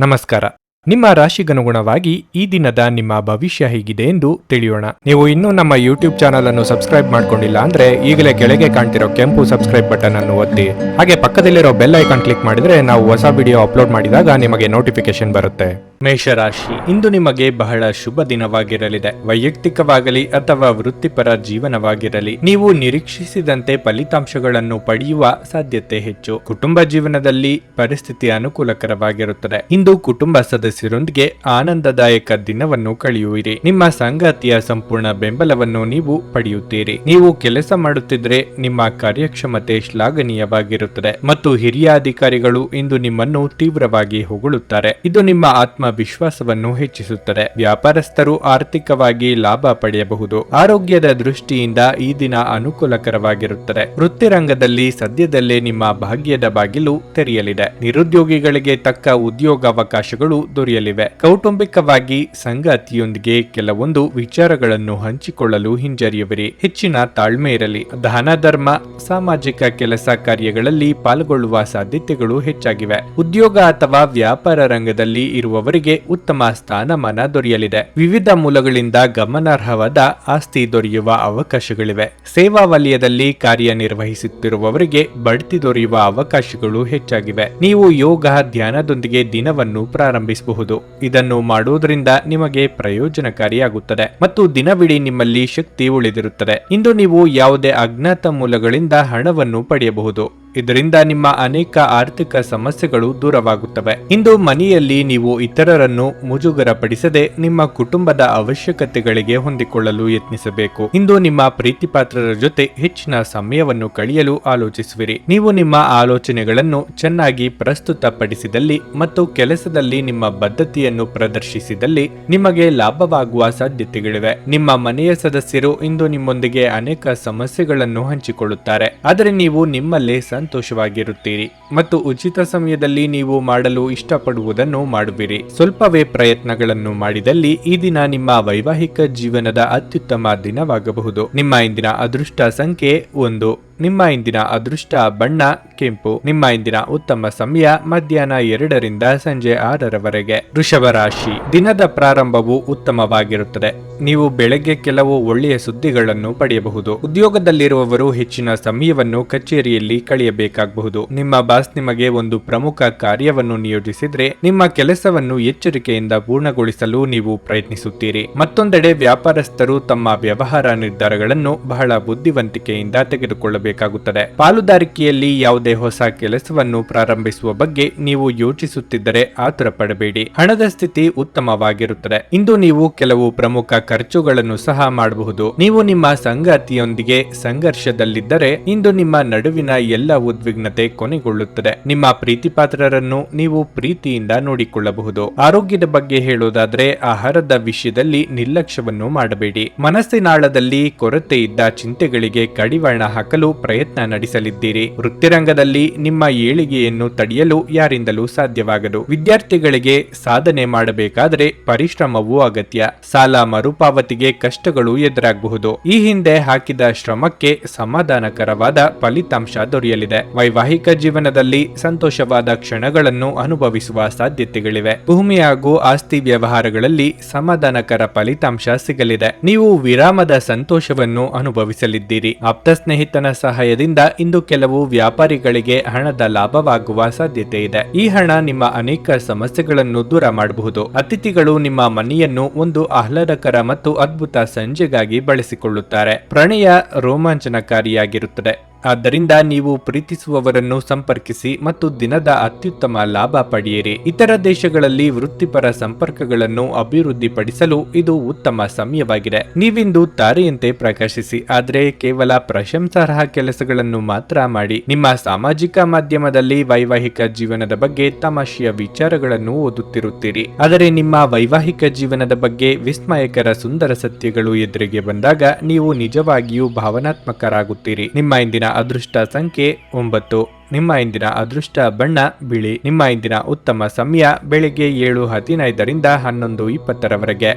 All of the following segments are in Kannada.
ನಮಸ್ಕಾರ. ನಿಮ್ಮ ರಾಶಿಗನುಗುಣವಾಗಿ ಈ ದಿನದ ನಿಮ್ಮ ಭವಿಷ್ಯ ಹೇಗಿದೆ ಎಂದು ತಿಳಿಯೋಣ. ನೀವು ಇನ್ನೂ ನಮ್ಮ ಯೂಟ್ಯೂಬ್ ಚಾನಲ್ ಅನ್ನು ಸಬ್ಸ್ಕ್ರೈಬ್ ಮಾಡ್ಕೊಂಡಿಲ್ಲ ಅಂದ್ರೆ ಈಗಲೇ ಕೆಳಗೆ ಕಾಣ್ತಿರೋ ಕೆಂಪು ಸಬ್ಸ್ಕ್ರೈಬ್ ಬಟನ್ ಅನ್ನು ಒತ್ತಿ. ಹಾಗೆ ಪಕ್ಕದಲ್ಲಿರೋ ಬೆಲ್ ಐಕಾನ್ ಕ್ಲಿಕ್ ಮಾಡಿದ್ರೆ ನಾವು ಹೊಸ ವಿಡಿಯೋ ಅಪ್ಲೋಡ್ ಮಾಡಿದಾಗ ನಿಮಗೆ ನೋಟಿಫಿಕೇಶನ್ ಬರುತ್ತೆ. ಮೇಷರಾಶಿ, ಇಂದು ನಿಮಗೆ ಬಹಳ ಶುಭ ದಿನವಾಗಿರಲಿದೆ. ವೈಯಕ್ತಿಕವಾಗಲಿ ಅಥವಾ ವೃತ್ತಿಪರ ಜೀವನವಾಗಿರಲಿ ನೀವು ನಿರೀಕ್ಷಿಸಿದಂತೆ ಫಲಿತಾಂಶಗಳನ್ನು ಪಡೆಯುವ ಸಾಧ್ಯತೆ ಹೆಚ್ಚು. ಕುಟುಂಬ ಜೀವನದಲ್ಲಿ ಪರಿಸ್ಥಿತಿ ಅನುಕೂಲಕರವಾಗಿರುತ್ತದೆ. ಇಂದು ಕುಟುಂಬ ಸದಸ್ಯರೊಂದಿಗೆ ಆನಂದದಾಯಕ ದಿನವನ್ನು ಕಳೆಯುವಿರಿ. ನಿಮ್ಮ ಸಂಗಾತಿಯ ಸಂಪೂರ್ಣ ಬೆಂಬಲವನ್ನು ನೀವು ಪಡೆಯುತ್ತೀರಿ. ನೀವು ಕೆಲಸ ಮಾಡುತ್ತಿದ್ರೆ ನಿಮ್ಮ ಕಾರ್ಯಕ್ಷಮತೆ ಶ್ಲಾಘನೀಯವಾಗಿರುತ್ತದೆ ಮತ್ತು ಹಿರಿಯ ಅಧಿಕಾರಿಗಳು ಇಂದು ನಿಮ್ಮನ್ನು ತೀವ್ರವಾಗಿ ಹೊಗಳುತ್ತಾರೆ. ಇದು ನಿಮ್ಮ ಆತ್ಮವಿಶ್ವಾಸವನ್ನು ಹೆಚ್ಚಿಸುತ್ತದೆ. ವ್ಯಾಪಾರಸ್ಥರು ಆರ್ಥಿಕವಾಗಿ ಲಾಭ ಪಡೆಯಬಹುದು. ಆರೋಗ್ಯದ ದೃಷ್ಟಿಯಿಂದ ಈ ದಿನ ಅನುಕೂಲಕರವಾಗಿರುತ್ತದೆ. ವೃತ್ತಿರಂಗದಲ್ಲಿ ಸದ್ಯದಲ್ಲೇ ನಿಮ್ಮ ಭಾಗ್ಯದ ಬಾಗಿಲು ತೆರೆಯಲಿದೆ. ನಿರುದ್ಯೋಗಿಗಳಿಗೆ ತಕ್ಕ ಉದ್ಯೋಗಾವಕಾಶಗಳು ದೊರೆಯಲಿವೆ. ಕೌಟುಂಬಿಕವಾಗಿ ಸಂಗಾತಿಯೊಂದಿಗೆ ಕೆಲವೊಂದು ವಿಚಾರಗಳನ್ನು ಹಂಚಿಕೊಳ್ಳಲು ಹಿಂಜರಿಯುವಿರಿ. ಹೆಚ್ಚಿನ ತಾಳ್ಮೆ ಇರಲಿ. ದಾನ ಧರ್ಮ, ಸಾಮಾಜಿಕ ಕೆಲಸ ಕಾರ್ಯಗಳಲ್ಲಿ ಪಾಲ್ಗೊಳ್ಳುವ ಸಾಧ್ಯತೆಗಳು ಹೆಚ್ಚಾಗಿವೆ. ಉದ್ಯೋಗ ಅಥವಾ ವ್ಯಾಪಾರ ರಂಗದಲ್ಲಿ ಇರುವವರಿಗೆ ಉತ್ತಮ ಸ್ಥಾನಮಾನ ದೊರೆಯಲಿದೆ. ವಿವಿಧ ಮೂಲಗಳಿಂದ ಗಮನಾರ್ಹವಾದ ಆಸ್ತಿ ದೊರೆಯುವ ಅವಕಾಶಗಳಿವೆ. ಸೇವಾ ವಲಯದಲ್ಲಿ ಕಾರ್ಯನಿರ್ವಹಿಸುತ್ತಿರುವವರಿಗೆ ಬಡ್ತಿ ದೊರೆಯುವ ಅವಕಾಶಗಳು ಹೆಚ್ಚಾಗಿವೆ. ನೀವು ಯೋಗ ಧ್ಯಾನದೊಂದಿಗೆ ದಿನವನ್ನು ಪ್ರಾರಂಭಿಸಬಹುದು. ಇದನ್ನು ಮಾಡುವುದರಿಂದ ನಿಮಗೆ ಪ್ರಯೋಜನಕಾರಿಯಾಗುತ್ತದೆ ಮತ್ತು ದಿನವಿಡೀ ನಿಮ್ಮಲ್ಲಿ ಶಕ್ತಿ ಉಳಿದಿರುತ್ತದೆ. ಇಂದು ನೀವು ಯಾವುದೇ ಅಜ್ಞಾತ ಮೂಲಗಳಿಂದ ಹಣವನ್ನು ಪಡೆಯಬಹುದು. ಇದರಿಂದ ನಿಮ್ಮ ಅನೇಕ ಆರ್ಥಿಕ ಸಮಸ್ಯೆಗಳು ದೂರವಾಗುತ್ತವೆ. ಇಂದು ಮನೆಯಲ್ಲಿ ನೀವು ಇತರರನ್ನು ಮುಜುಗರಪಡಿಸದೆ ನಿಮ್ಮ ಕುಟುಂಬದ ಅವಶ್ಯಕತೆಗಳಿಗೆ ಹೊಂದಿಕೊಳ್ಳಲು ಯತ್ನಿಸಬೇಕು. ಇಂದು ನಿಮ್ಮ ಪ್ರೀತಿಪಾತ್ರರ ಜೊತೆ ಹೆಚ್ಚಿನ ಸಮಯವನ್ನು ಕಳೆಯಲು ಆಲೋಚಿಸುವಿರಿ. ನೀವು ನಿಮ್ಮ ಆಲೋಚನೆಗಳನ್ನು ಚೆನ್ನಾಗಿ ಪ್ರಸ್ತುತಪಡಿಸಿದಲ್ಲಿ ಮತ್ತು ಕೆಲಸದಲ್ಲಿ ನಿಮ್ಮ ಬದ್ಧತೆಯನ್ನು ಪ್ರದರ್ಶಿಸಿದಲ್ಲಿ ನಿಮಗೆ ಲಾಭವಾಗುವ ಸಾಧ್ಯತೆಗಳಿವೆ. ನಿಮ್ಮ ಮನೆಯ ಸದಸ್ಯರು ಇಂದು ನಿಮ್ಮೊಂದಿಗೆ ಅನೇಕ ಸಮಸ್ಯೆಗಳನ್ನು ಹಂಚಿಕೊಳ್ಳುತ್ತಾರೆ, ಆದರೆ ನೀವು ನಿಮ್ಮಲ್ಲೇ ಸಂತೋಷವಾಗಿರುತ್ತೀರಿ ಮತ್ತು ಉಚಿತ ಸಮಯದಲ್ಲಿ ನೀವು ಮಾಡಲು ಇಷ್ಟಪಡುವುದನ್ನು ಮಾಡುವಿರಿ. ಸ್ವಲ್ಪವೇ ಪ್ರಯತ್ನಗಳನ್ನು ಮಾಡಿದಲ್ಲಿ ಈ ದಿನ ನಿಮ್ಮ ವೈವಾಹಿಕ ಜೀವನದ ಅತ್ಯುತ್ತಮ ದಿನವಾಗಬಹುದು. ನಿಮ್ಮ ಇಂದಿನ ಅದೃಷ್ಟ ಸಂಖ್ಯೆ 1. ನಿಮ್ಮ ಇಂದಿನ ಅದೃಷ್ಟ ಬಣ್ಣ ಕೆಂಪು. ನಿಮ್ಮ ಇಂದಿನ ಉತ್ತಮ ಸಮಯ ಮಧ್ಯಾಹ್ನ 2 ರಿಂದ ಸಂಜೆ 6 ರವರೆಗೆ. ವೃಷಭ ರಾಶಿ, ದಿನದ ಪ್ರಾರಂಭವು ಉತ್ತಮವಾಗಿರುತ್ತದೆ. ನೀವು ಬೆಳಗ್ಗೆ ಕೆಲವು ಒಳ್ಳೆಯ ಸುದ್ದಿಗಳನ್ನು ಪಡೆಯಬಹುದು. ಉದ್ಯೋಗದಲ್ಲಿರುವವರು ಹೆಚ್ಚಿನ ಸಮಯವನ್ನು ಕಚೇರಿಯಲ್ಲಿ ಕಳೆಯಬೇಕಾಗಬಹುದು. ನಿಮ್ಮ ಬಾಸ್ ನಿಮಗೆ ಒಂದು ಪ್ರಮುಖ ಕಾರ್ಯವನ್ನು ನಿಯೋಜಿಸಿದ್ರೆ ನಿಮ್ಮ ಕೆಲಸವನ್ನು ಎಚ್ಚರಿಕೆಯಿಂದ ಪೂರ್ಣಗೊಳಿಸಲು ನೀವು ಪ್ರಯತ್ನಿಸುತ್ತೀರಿ. ಮತ್ತೊಂದೆಡೆ ವ್ಯಾಪಾರಸ್ಥರು ತಮ್ಮ ವ್ಯವಹಾರ ನಿರ್ಧಾರಗಳನ್ನು ಬಹಳ ಬುದ್ಧಿವಂತಿಕೆಯಿಂದ ತೆಗೆದುಕೊಳ್ಳಬೇಕಾಗುತ್ತದೆ. ಪಾಲುದಾರಿಕೆಯಲ್ಲಿ ಯಾವುದೇ ಹೊಸ ಕೆಲಸವನ್ನು ಪ್ರಾರಂಭಿಸುವ ಬಗ್ಗೆ ನೀವು ಯೋಚಿಸುತ್ತಿದ್ದರೆ ಆತುರ ಪಡಬೇಡಿ. ಹಣದ ಸ್ಥಿತಿ ಉತ್ತಮವಾಗಿರುತ್ತದೆ. ಇಂದು ನೀವು ಕೆಲವು ಪ್ರಮುಖ ಖರ್ಚುಗಳನ್ನು ಸಹ ಮಾಡಬಹುದು. ನೀವು ನಿಮ್ಮ ಸಂಗಾತಿಯೊಂದಿಗೆ ಸಂಘರ್ಷದಲ್ಲಿದ್ದರೆ ಇಂದು ನಿಮ್ಮ ನಡುವಿನ ಎಲ್ಲ ಉದ್ವಿಗ್ನತೆ ಕೊನೆಗೊಳ್ಳುತ್ತದೆ. ನಿಮ್ಮ ಪ್ರೀತಿಪಾತ್ರರನ್ನು ನೀವು ಪ್ರೀತಿಯಿಂದ ನೋಡಿಕೊಳ್ಳಬಹುದು. ಆರೋಗ್ಯದ ಬಗ್ಗೆ ಹೇಳುವುದಾದ್ರೆ ಆಹಾರದ ವಿಷಯದಲ್ಲಿ ನಿರ್ಲಕ್ಷ್ಯವನ್ನು ಮಾಡಬೇಡಿ. ಮನಸ್ಸಿನಾಳದಲ್ಲಿ ಕೊರತೆ ಇದ್ದ ಚಿಂತೆಗಳಿಗೆ ಕಡಿವಾಣ ಹಾಕಲು ಪ್ರಯತ್ನ ನಡೆಸಲಿದ್ದೀರಿ. ವೃತ್ತಿರಂಗದಲ್ಲಿ ನಿಮ್ಮ ಏಳಿಗೆಯನ್ನು ತಡೆಯಲು ಯಾರಿಂದಲೂ ಸಾಧ್ಯವಾಗದು. ವಿದ್ಯಾರ್ಥಿಗಳಿಗೆ ಸಾಧನೆ ಮಾಡಬೇಕಾದರೆ ಪರಿಶ್ರಮವೂ ಅಗತ್ಯ. ಸಾಲ ಮರುಪಾವತಿಗೆ ಕಷ್ಟಗಳು ಎದುರಾಗಬಹುದು. ಈ ಹಿಂದೆ ಹಾಕಿದ ಶ್ರಮಕ್ಕೆ ಸಮಾಧಾನಕರವಾದ ಫಲಿತಾಂಶ ದೊರೆಯಲಿದೆ. ವೈವಾಹಿಕ ಜೀವನದಲ್ಲಿ ಸಂತೋಷವಾದ ಕ್ಷಣಗಳನ್ನು ಅನುಭವಿಸುವ ಸಾಧ್ಯತೆಗಳಿವೆ. ಭೂಮಿ ಹಾಗೂ ಆಸ್ತಿ ವ್ಯವಹಾರಗಳಲ್ಲಿ ಸಮಾಧಾನಕರ ಫಲಿತಾಂಶ ಸಿಗಲಿದೆ. ನೀವು ವಿರಾಮದ ಸಂತೋಷವನ್ನು ಅನುಭವಿಸಲಿದ್ದೀರಿ. ಆಪ್ತ ಸ್ನೇಹಿತನ ಸಹಾಯದಿಂದ ಇಂದು ಕೆಲವು ವ್ಯಾಪಾರಿಗಳಿಗೆ ಹಣದ ಲಾಭವಾಗುವ ಸಾಧ್ಯತೆ ಇದೆ. ಈ ಹಣ ನಿಮ್ಮ ಅನೇಕ ಸಮಸ್ಯೆಗಳನ್ನು ದೂರ ಮಾಡಬಹುದು. ಅತಿಥಿಗಳು ನಿಮ್ಮ ಮನೆಯನ್ನು ಒಂದು ಆಹ್ಲಾದಕರ ಮತ್ತು ಅದ್ಭುತ ಸಂಜೆಗಾಗಿ ಬಳಸಿಕೊಳ್ಳುತ್ತಾರೆ. ಪ್ರಣಯ ರೋಮಾಂಚನಕಾರಿಯಾಗಿರುತ್ತದೆ. ಆದ್ದರಿಂದ ನೀವು ಪ್ರೀತಿಸುವವರನ್ನು ಸಂಪರ್ಕಿಸಿ ಮತ್ತು ದಿನದ ಅತ್ಯುತ್ತಮ ಲಾಭ ಪಡೆಯಿರಿ. ಇತರ ದೇಶಗಳಲ್ಲಿ ವೃತ್ತಿಪರ ಸಂಪರ್ಕಗಳನ್ನು ಅಭಿವೃದ್ಧಿಪಡಿಸಲು ಇದು ಉತ್ತಮ ಸಮಯವಾಗಿದೆ. ನೀವಿಂದು ತಾರೆಯಂತೆ ಪ್ರಕಾಶಿಸಿ, ಆದರೆ ಕೇವಲ ಪ್ರಶಂಸಾರ್ಹ ಕೆಲಸಗಳನ್ನು ಮಾತ್ರ ಮಾಡಿ. ನಿಮ್ಮ ಸಾಮಾಜಿಕ ಮಾಧ್ಯಮದಲ್ಲಿ ವೈವಾಹಿಕ ಜೀವನದ ಬಗ್ಗೆ ತಮಾಷೆಯ ವಿಚಾರಗಳನ್ನು ಓದುತ್ತಿರುತ್ತೀರಿ, ಆದರೆ ನಿಮ್ಮ ವೈವಾಹಿಕ ಜೀವನದ ಬಗ್ಗೆ ವಿಸ್ಮಯಕರ ಸುಂದರ ಸತ್ಯಗಳು ಎದುರಿಗೆ ಬಂದಾಗ ನೀವು ನಿಜವಾಗಿಯೂ ಭಾವನಾತ್ಮಕರಾಗುತ್ತೀರಿ. ನಿಮ್ಮ ಇಂದಿನ ಅದೃಷ್ಟ ಸಂಖ್ಯೆ 9. ನಿಮ್ಮ ಇಂದಿನ ಅದೃಷ್ಟ ಬಣ್ಣ ಬಿಳಿ. ನಿಮ್ಮ ಇಂದಿನ ಉತ್ತಮ ಸಮಯ ಬೆಳಿಗ್ಗೆ 7:15 ರಿಂದ 11:20 ರವರೆಗೆ.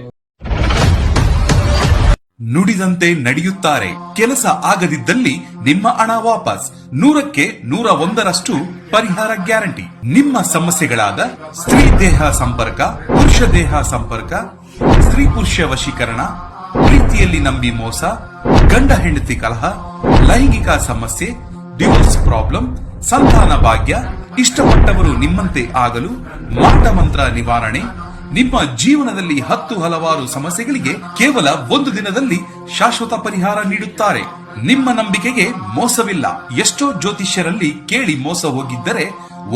ನುಡಿದಂತೆ ನಡೆಯುತ್ತಾರೆ. ಕೆಲಸ ಆಗದಿದ್ದಲ್ಲಿ ನಿಮ್ಮ ಹಣ ವಾಪಸ್. 100ಕ್ಕೆ 101ರಷ್ಟು ಪರಿಹಾರ ಗ್ಯಾರಂಟಿ. ನಿಮ್ಮ ಸಮಸ್ಯೆಗಳಾದ ಸ್ತ್ರೀ ದೇಹ ಸಂಪರ್ಕ, ಪುರುಷ ದೇಹ ಸಂಪರ್ಕ, ಸ್ತ್ರೀ ಪುರುಷ ವಶೀಕರಣ, ಪ್ರೀತಿಯಲ್ಲಿ ನಂಬಿ ಮೋಸ, ಗಂಡ ಹೆಂಡತಿ ಕಲಹ, ಲೈಂಗಿಕ ಸಮಸ್ಯೆ, ಡಿವೋರ್ಸ್ ಪ್ರಾಬ್ಲಮ್, ಸಂತಾನ ಭಾಗ್ಯ, ಇಷ್ಟಪಟ್ಟವರು ನಿಮ್ಮಂತೆ ಆಗಲು, ಮಾಟ ಮಂತ್ರ ನಿವಾರಣೆ, ನಿಮ್ಮ ಜೀವನದಲ್ಲಿ 10 ಹಲವಾರು ಸಮಸ್ಯೆಗಳಿಗೆ ಕೇವಲ 1 ದಿನದಲ್ಲಿ ಶಾಶ್ವತ ಪರಿಹಾರ ನೀಡುತ್ತಾರೆ. ನಿಮ್ಮ ನಂಬಿಕೆಗೆ ಮೋಸವಿಲ್ಲ. ಎಷ್ಟೋ ಜ್ಯೋತಿಷ್ಯರಲ್ಲಿ ಕೇಳಿ ಮೋಸ ಹೋಗಿದ್ದರೆ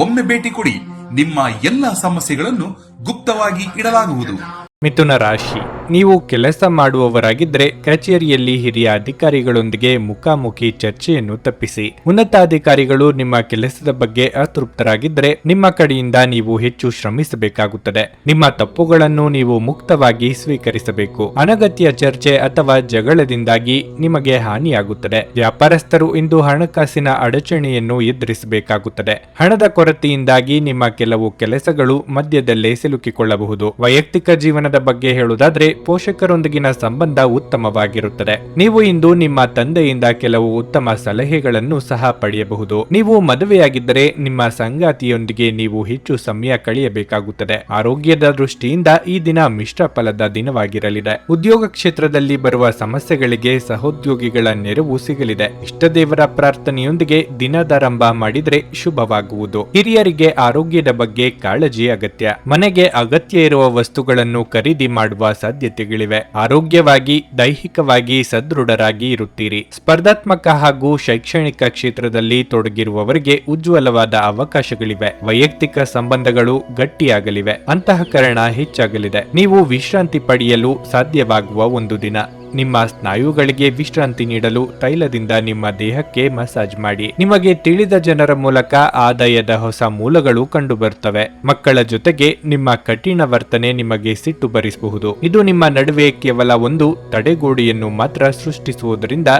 ಒಮ್ಮೆ ಭೇಟಿ ಕೊಡಿ. ನಿಮ್ಮ ಎಲ್ಲ ಸಮಸ್ಯೆಗಳನ್ನು ಗುಪ್ತವಾಗಿ ಇಡಲಾಗುವುದು. ಮಿಥುನ ರಾಶಿ, ನೀವು ಕೆಲಸ ಮಾಡುವವರಾಗಿದ್ದರೆ ಕಚೇರಿಯಲ್ಲಿ ಹಿರಿಯ ಅಧಿಕಾರಿಗಳೊಂದಿಗೆ ಮುಖಾಮುಖಿ ಚರ್ಚೆಯನ್ನು ತಪ್ಪಿಸಿ. ಉನ್ನತಾಧಿಕಾರಿಗಳು ನಿಮ್ಮ ಕೆಲಸದ ಬಗ್ಗೆ ಅತೃಪ್ತರಾಗಿದ್ದರೆ ನಿಮ್ಮ ಕಡೆಯಿಂದ ನೀವು ಹೆಚ್ಚು ಶ್ರಮಿಸಬೇಕಾಗುತ್ತದೆ. ನಿಮ್ಮ ತಪ್ಪುಗಳನ್ನು ನೀವು ಮುಕ್ತವಾಗಿ ಸ್ವೀಕರಿಸಬೇಕು. ಅನಗತ್ಯ ಚರ್ಚೆ ಅಥವಾ ಜಗಳದಿಂದಾಗಿ ನಿಮಗೆ ಹಾನಿಯಾಗುತ್ತದೆ. ವ್ಯಾಪಾರಸ್ಥರು ಇಂದು ಹಣಕಾಸಿನ ಅಡಚಣೆಯನ್ನು ಎದುರಿಸಬೇಕಾಗುತ್ತದೆ. ಹಣದ ಕೊರತೆಯಿಂದಾಗಿ ನಿಮ್ಮ ಕೆಲವು ಕೆಲಸಗಳು ಮಧ್ಯದಲ್ಲೇ ಸಿಲುಕಿಕೊಳ್ಳಬಹುದು. ವೈಯಕ್ತಿಕ ಜೀವನದ ಬಗ್ಗೆ ಹೇಳುವುದಾದ್ರೆ ಪೋಷಕರೊಂದಿಗಿನ ಸಂಬಂಧ ಉತ್ತಮವಾಗಿರುತ್ತದೆ. ನೀವು ಇಂದು ನಿಮ್ಮ ತಂದೆಯಿಂದ ಕೆಲವು ಉತ್ತಮ ಸಲಹೆಗಳನ್ನು ಸಹ ಪಡೆಯಬಹುದು. ನೀವು ಮದುವೆಯಾಗಿದ್ದರೆ ನಿಮ್ಮ ಸಂಗಾತಿಯೊಂದಿಗೆ ನೀವು ಹೆಚ್ಚು ಸಮಯ ಕಳೆಯಬೇಕಾಗುತ್ತದೆ. ಆರೋಗ್ಯದ ದೃಷ್ಟಿಯಿಂದ ಈ ದಿನ ಮಿಶ್ರ ಫಲದ ದಿನವಾಗಿರಲಿದೆ. ಉದ್ಯೋಗ ಕ್ಷೇತ್ರದಲ್ಲಿ ಬರುವ ಸಮಸ್ಯೆಗಳಿಗೆ ಸಹೋದ್ಯೋಗಿಗಳ ನೆರವು ಸಿಗಲಿದೆ. ಇಷ್ಟದೇವರ ಪ್ರಾರ್ಥನೆಯೊಂದಿಗೆ ದಿನದಾರಂಭ ಮಾಡಿದ್ರೆ ಶುಭವಾಗುವುದು. ಹಿರಿಯರಿಗೆ ಆರೋಗ್ಯದ ಬಗ್ಗೆ ಕಾಳಜಿ ಅಗತ್ಯ. ಮನೆಗೆ ಅಗತ್ಯ ಇರುವ ವಸ್ತುಗಳನ್ನು ಖರೀದಿ ಮಾಡುವ ಸಾಧ್ಯತೆಗಳಿವೆ. ಆರೋಗ್ಯವಾಗಿ ದೈಹಿಕವಾಗಿ ಸದೃಢರಾಗಿ ಇರುತ್ತೀರಿ. ಸ್ಪರ್ಧಾತ್ಮಕ ಹಾಗೂ ಶೈಕ್ಷಣಿಕ ಕ್ಷೇತ್ರದಲ್ಲಿ ತೊಡಗಿರುವವರಿಗೆ ಉಜ್ವಲವಾದ ಅವಕಾಶಗಳಿವೆ. ವೈಯಕ್ತಿಕ ಸಂಬಂಧಗಳು ಗಟ್ಟಿಯಾಗಲಿವೆ. ಅಂತಃಕರಣ ಹೆಚ್ಚಾಗಲಿದೆ. ನೀವು ವಿಶ್ರಾಂತಿ ಪಡೆಯಲು ಸಾಧ್ಯವಾಗುವ ಒಂದು ದಿನ. ನಿಮ್ಮ ಸ್ನಾಯುಗಳಿಗೆ ವಿಶ್ರಾಂತಿ ನೀಡಲು ತೈಲದಿಂದ ನಿಮ್ಮ ದೇಹಕ್ಕೆ ಮಸಾಜ್ ಮಾಡಿ. ನಿಮಗೆ ತಿಳಿದ ಜನರ ಮೂಲಕ ಆದಾಯದ ಹೊಸ ಮೂಲಗಳು ಕಂಡುಬರುತ್ತವೆ. ಮಕ್ಕಳ ಜೊತೆಗೆ ನಿಮ್ಮ ಕಠಿಣ ವರ್ತನೆ ನಿಮಗೆ ಸಿಟ್ಟು ಬರಿಸಬಹುದು. ಇದು ನಿಮ್ಮ ನಡುವೆ ಕೇವಲ ಒಂದು ತಡೆಗೋಡೆಯನ್ನು ಮಾತ್ರ ಸೃಷ್ಟಿಸುವುದರಿಂದ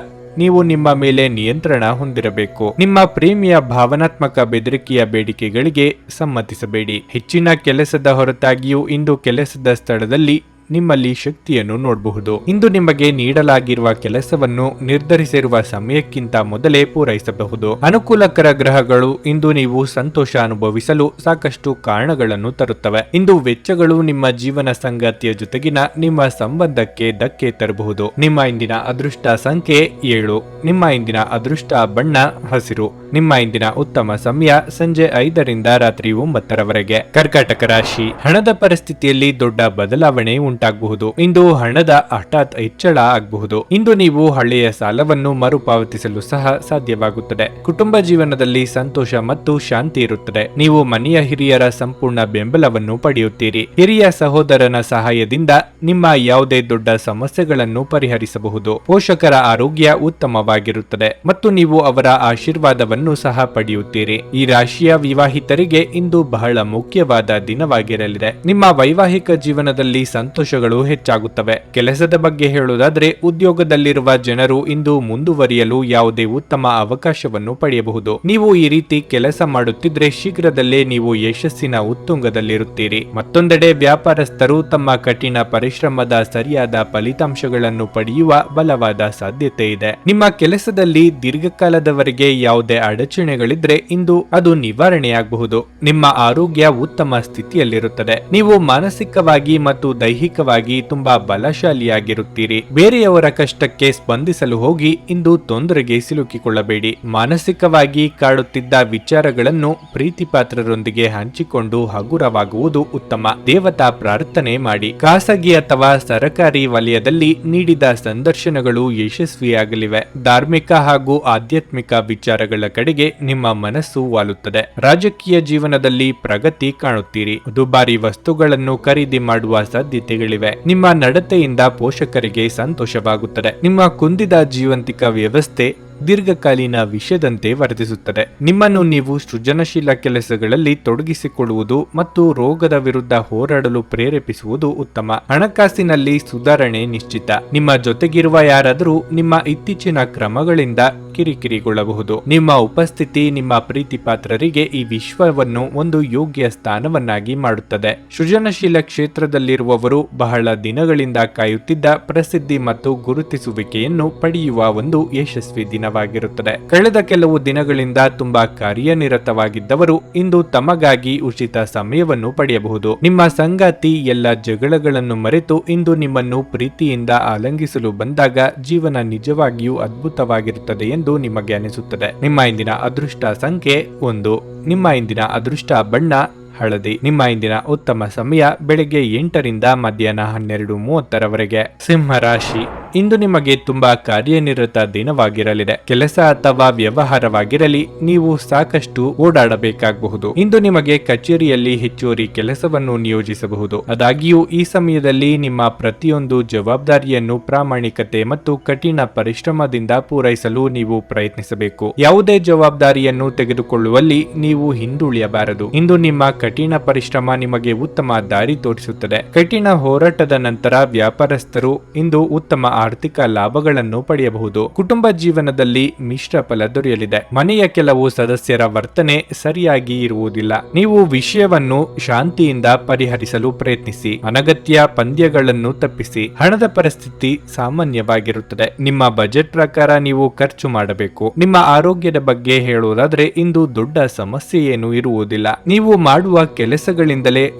ನೀವು ನಿಮ್ಮ ಮೇಲೆ ನಿಯಂತ್ರಣ ಹೊಂದಿರಬೇಕು. ನಿಮ್ಮ ಪ್ರೇಮಿಯ ಭಾವನಾತ್ಮಕ ಬೆದರಿಕೆಯ ಬೇಡಿಕೆಗಳಿಗೆ ಸಮ್ಮತಿಸಬೇಡಿ. ಹೆಚ್ಚಿನ ಕೆಲಸದ ಹೊರತಾಗಿಯೂ ಇಂದು ಕೆಲಸದ ಸ್ಥಳದಲ್ಲಿ ನಿಮ್ಮಲ್ಲಿ ಶಕ್ತಿಯನ್ನು ನೋಡಬಹುದು. ಇಂದು ನಿಮಗೆ ನೀಡಲಾಗಿರುವ ಕೆಲಸವನ್ನು ನಿರ್ಧರಿಸಿರುವ ಸಮಯಕ್ಕಿಂತ ಮೊದಲೇ ಪೂರೈಸಬಹುದು. ಅನುಕೂಲಕರ ಗ್ರಹಗಳು ಇಂದು ನೀವು ಸಂತೋಷ ಅನುಭವಿಸಲು ಸಾಕಷ್ಟು ಕಾರಣಗಳನ್ನು ತರುತ್ತವೆ. ಇಂದು ವೆಚ್ಚಗಳು ನಿಮ್ಮ ಜೀವನ ಸಂಗಾತಿಯ ಜೊತೆಗಿನ ನಿಮ್ಮ ಸಂಬಂಧಕ್ಕೆ ಧಕ್ಕೆ ತರಬಹುದು. ನಿಮ್ಮ ಇಂದಿನ ಅದೃಷ್ಟ ಸಂಖ್ಯೆ 7. ನಿಮ್ಮ ಇಂದಿನ ಅದೃಷ್ಟ ಬಣ್ಣ ಹಸಿರು. ನಿಮ್ಮ ಇಂದಿನ ಉತ್ತಮ ಸಮಯ ಸಂಜೆ 5ರಿಂದ ರಾತ್ರಿ 9ರವರೆಗೆ. ಕರ್ಕಾಟಕ ರಾಶಿ, ಹಣದ ಪರಿಸ್ಥಿತಿಯಲ್ಲಿ ದೊಡ್ಡ ಬದಲಾವಣೆ ಉಂಟಾಗಬಹುದು. ಇಂದು ಹಣದ ಹಠಾತ್ ಹೆಚ್ಚಳ ಆಗಬಹುದು. ಇಂದು ನೀವು ಹಳೆಯ ಸಾಲವನ್ನು ಮರುಪಾವತಿಸಲು ಸಹ ಸಾಧ್ಯವಾಗುತ್ತದೆ. ಕುಟುಂಬ ಜೀವನದಲ್ಲಿ ಸಂತೋಷ ಮತ್ತು ಶಾಂತಿ ಇರುತ್ತದೆ. ನೀವು ಮನೆಯ ಹಿರಿಯರ ಸಂಪೂರ್ಣ ಬೆಂಬಲವನ್ನು ಪಡೆಯುತ್ತೀರಿ. ಹಿರಿಯ ಸಹೋದರನ ಸಹಾಯದಿಂದ ನಿಮ್ಮ ಯಾವುದೇ ದೊಡ್ಡ ಸಮಸ್ಯೆಗಳನ್ನು ಪರಿಹರಿಸಬಹುದು. ಪೋಷಕರ ಆರೋಗ್ಯ ಉತ್ತಮವಾಗಿರುತ್ತದೆ ಮತ್ತು ನೀವು ಅವರ ಆಶೀರ್ವಾದವನ್ನು ಸಹ ಪಡೆಯುತ್ತೀರಿ. ಈ ರಾಶಿಯ ವಿವಾಹಿತರಿಗೆ ಇಂದು ಬಹಳ ಮುಖ್ಯವಾದ ದಿನವಾಗಿರಲಿದೆ. ನಿಮ್ಮ ವೈವಾಹಿಕ ಜೀವನದಲ್ಲಿ ಸಂತೋಷಗಳು ಹೆಚ್ಚಾಗುತ್ತವೆ. ಕೆಲಸದ ಬಗ್ಗೆ ಹೇಳುವುದಾದ್ರೆ ಉದ್ಯೋಗದಲ್ಲಿರುವ ಜನರು ಇಂದು ಮುಂದುವರಿಯಲು ಯಾವುದೇ ಉತ್ತಮ ಅವಕಾಶವನ್ನು ಪಡೆಯಬಹುದು. ನೀವು ಈ ರೀತಿ ಕೆಲಸ ಮಾಡುತ್ತಿದ್ರೆ ಶೀಘ್ರದಲ್ಲೇ ನೀವು ಯಶಸ್ಸಿನ ಉತ್ತುಂಗದಲ್ಲಿರುತ್ತೀರಿ. ಮತ್ತೊಂದೆಡೆ ವ್ಯಾಪಾರಸ್ಥರು ತಮ್ಮ ಕಠಿಣ ಪರಿಶ್ರಮದ ಸರಿಯಾದ ಫಲಿತಾಂಶಗಳನ್ನು ಪಡೆಯುವ ಬಲವಾದ ಸಾಧ್ಯತೆ ಇದೆ. ನಿಮ್ಮ ಕೆಲಸದಲ್ಲಿ ದೀರ್ಘಕಾಲದವರೆಗೆ ಯಾವುದೇ ಅಡಚಣೆಗಳಿದ್ರೆ ಇಂದು ಅದು ನಿವಾರಣೆಯಾಗಬಹುದು. ನಿಮ್ಮ ಆರೋಗ್ಯ ಉತ್ತಮ ಸ್ಥಿತಿಯಲ್ಲಿರುತ್ತದೆ. ನೀವು ಮಾನಸಿಕವಾಗಿ ಮತ್ತು ದೈಹಿಕವಾಗಿ ತುಂಬಾ ಬಲಶಾಲಿಯಾಗಿರುತ್ತೀರಿ. ಬೇರೆಯವರ ಕಷ್ಟಕ್ಕೆ ಸ್ಪಂದಿಸಲು ಹೋಗಿ ಇಂದು ತೊಂದರೆಗೆ ಸಿಲುಕಿಕೊಳ್ಳಬೇಡಿ. ಮಾನಸಿಕವಾಗಿ ಕಾಡುತ್ತಿದ್ದ ವಿಚಾರಗಳನ್ನು ಪ್ರೀತಿಪಾತ್ರರೊಂದಿಗೆ ಹಂಚಿಕೊಂಡು ಹಗುರವಾಗುವುದು ಉತ್ತಮ. ದೇವತಾ ಪ್ರಾರ್ಥನೆ ಮಾಡಿ. ಖಾಸಗಿ ಅಥವಾ ಸರಕಾರಿ ವಲಯದಲ್ಲಿ ನೀಡಿದ ಸಂದರ್ಶನಗಳು ಯಶಸ್ವಿಯಾಗಲಿವೆ. ಧಾರ್ಮಿಕ ಹಾಗೂ ಆಧ್ಯಾತ್ಮಿಕ ವಿಚಾರಗಳ ಕಡೆಗೆ ನಿಮ್ಮ ಮನಸ್ಸು ವಾಲುತ್ತದೆ. ರಾಜಕೀಯ ಜೀವನದಲ್ಲಿ ಪ್ರಗತಿ ಕಾಣುತ್ತೀರಿ. ದುಬಾರಿ ವಸ್ತುಗಳನ್ನು ಖರೀದಿ ಮಾಡುವ ಸಾಧ್ಯತೆಗಳಿವೆ. ನಿಮ್ಮ ನಡತೆಯಿಂದ ಪೋಷಕರಿಗೆ ಸಂತೋಷವಾಗುತ್ತದೆ. ನಿಮ್ಮ ಕುಂದಿದ ಜೀವಂತಿಕ ವ್ಯವಸ್ಥೆ ದೀರ್ಘಕಾಲೀನ ವಿಷಯದಂತೆ ವರ್ತಿಸುತ್ತದೆ. ನಿಮ್ಮನ್ನು ನೀವು ಸೃಜನಶೀಲ ಕೆಲಸಗಳಲ್ಲಿ ತೊಡಗಿಸಿಕೊಳ್ಳುವುದು ಮತ್ತು ರೋಗದ ವಿರುದ್ಧ ಹೋರಾಡಲು ಪ್ರೇರೇಪಿಸುವುದು ಉತ್ತಮ. ಹಣಕಾಸಿನಲ್ಲಿ ಸುಧಾರಣೆ ನಿಶ್ಚಿತ. ನಿಮ್ಮ ಜೊತೆಗಿರುವ ಯಾರಾದರೂ ನಿಮ್ಮ ಇತ್ತೀಚಿನ ಕ್ರಮಗಳಿಂದ ಕಿರಿಕಿರಿಗೊಳ್ಳಬಹುದು. ನಿಮ್ಮ ಉಪಸ್ಥಿತಿ ನಿಮ್ಮ ಪ್ರೀತಿ ಪಾತ್ರರಿಗೆ ಈ ವಿಶ್ವವನ್ನು ಒಂದು ಯೋಗ್ಯ ಸ್ಥಾನವನ್ನಾಗಿ ಮಾಡುತ್ತದೆ. ಸೃಜನಶೀಲ ಕ್ಷೇತ್ರದಲ್ಲಿರುವವರು ಬಹಳ ದಿನಗಳಿಂದ ಕಾಯುತ್ತಿದ್ದ ಪ್ರಸಿದ್ಧಿ ಮತ್ತು ಗುರುತಿಸುವಿಕೆಯನ್ನು ಪಡೆಯುವ ಒಂದು ಯಶಸ್ವಿ ದಿನವಾಗಿರುತ್ತದೆ. ಕಳೆದ ಕೆಲವು ದಿನಗಳಿಂದ ತುಂಬಾ ಕಾರ್ಯನಿರತವಾಗಿದ್ದವರು ಇಂದು ತಮಗಾಗಿ ಉಚಿತ ಸಮಯವನ್ನು ಪಡೆಯಬಹುದು. ನಿಮ್ಮ ಸಂಗಾತಿ ಎಲ್ಲ ಜಗಳಗಳನ್ನು ಮರೆತು ಇಂದು ನಿಮ್ಮನ್ನು ಪ್ರೀತಿಯಿಂದ ಆಲಂಗಿಸಲು ಬಂದಾಗ ಜೀವನ ನಿಜವಾಗಿಯೂ ಅದ್ಭುತವಾಗಿರುತ್ತದೆ ಎಂದು ನಿಮಗೆ ಅನಿಸುತ್ತದೆ. ನಿಮ್ಮ ಇಂದಿನ ಅದೃಷ್ಟ ಸಂಖ್ಯೆ 1. ನಿಮ್ಮ ಇಂದಿನ ಅದೃಷ್ಟ ಬಣ್ಣ ಹಳದಿ. ನಿಮ್ಮ ಇಂದಿನ ಉತ್ತಮ ಸಮಯ ಬೆಳಗ್ಗೆ 8 ರಿಂದ ಮಧ್ಯಾಹ್ನ 12:30 ಸಿಂಹ ರಾಶಿ. ಇಂದು ನಿಮಗೆ ತುಂಬಾ ಕಾರ್ಯನಿರತ ದಿನವಾಗಿರಲಿದೆ. ಕೆಲಸ ಅಥವಾ ವ್ಯವಹಾರವಾಗಿರಲಿ, ನೀವು ಸಾಕಷ್ಟು ಓಡಾಡಬೇಕಾಗಬಹುದು. ಇಂದು ನಿಮಗೆ ಕಚೇರಿಯಲ್ಲಿ ಹೆಚ್ಚುವರಿ ಕೆಲಸವನ್ನು ನಿಯೋಜಿಸಬಹುದು. ಆದಾಗ್ಯೂ ಈ ಸಮಯದಲ್ಲಿ ನಿಮ್ಮ ಪ್ರತಿಯೊಂದು ಜವಾಬ್ದಾರಿಯನ್ನು ಪ್ರಾಮಾಣಿಕತೆ ಮತ್ತು ಕಠಿಣ ಪರಿಶ್ರಮದಿಂದ ಪೂರೈಸಲು ನೀವು ಪ್ರಯತ್ನಿಸಬೇಕು. ಯಾವುದೇ ಜವಾಬ್ದಾರಿಯನ್ನು ತೆಗೆದುಕೊಳ್ಳುವಲ್ಲಿ ನೀವು ಹಿಂದುಳಿಯಬಾರದು. ಇಂದು ನಿಮ್ಮ ಕಠಿಣ ಪರಿಶ್ರಮ ನಿಮಗೆ ಉತ್ತಮ ದಾರಿ ತೋರಿಸುತ್ತದೆ. ಕಠಿಣ ಹೋರಾಟದ ನಂತರ ವ್ಯಾಪಾರಸ್ಥರು ಇಂದು ಉತ್ತಮ ಆರ್ಥಿಕ ಲಾಭಗಳನ್ನು ಪಡೆಯಬಹುದು. ಕುಟುಂಬ ಜೀವನದಲ್ಲಿ ಮಿಶ್ರ ಫಲ ದೊರೆಯಲಿದೆ. ಮನೆಯ ಕೆಲವು ಸದಸ್ಯರ ವರ್ತನೆ ಸರಿಯಾಗಿ ಇರುವುದಿಲ್ಲ. ನೀವು ವಿಷಯವನ್ನು ಶಾಂತಿಯಿಂದ ಪರಿಹರಿಸಲು ಪ್ರಯತ್ನಿಸಿ. ಅನಗತ್ಯ ಪಂದ್ಯಗಳನ್ನು ತಪ್ಪಿಸಿ. ಹಣದ ಪರಿಸ್ಥಿತಿ ಸಾಮಾನ್ಯವಾಗಿರುತ್ತದೆ. ನಿಮ್ಮ ಬಜೆಟ್ ಪ್ರಕಾರ ನೀವು ಖರ್ಚು ಮಾಡಬೇಕು. ನಿಮ್ಮ ಆರೋಗ್ಯದ ಬಗ್ಗೆ ಹೇಳುವುದಾದ್ರೆ ಇಂದು ದೊಡ್ಡ ಸಮಸ್ಯೆ ಏನು ಇರುವುದಿಲ್ಲ. ನೀವು ಮಾಡುವ ಕೆಲಸಗಳಿಂದಲೇ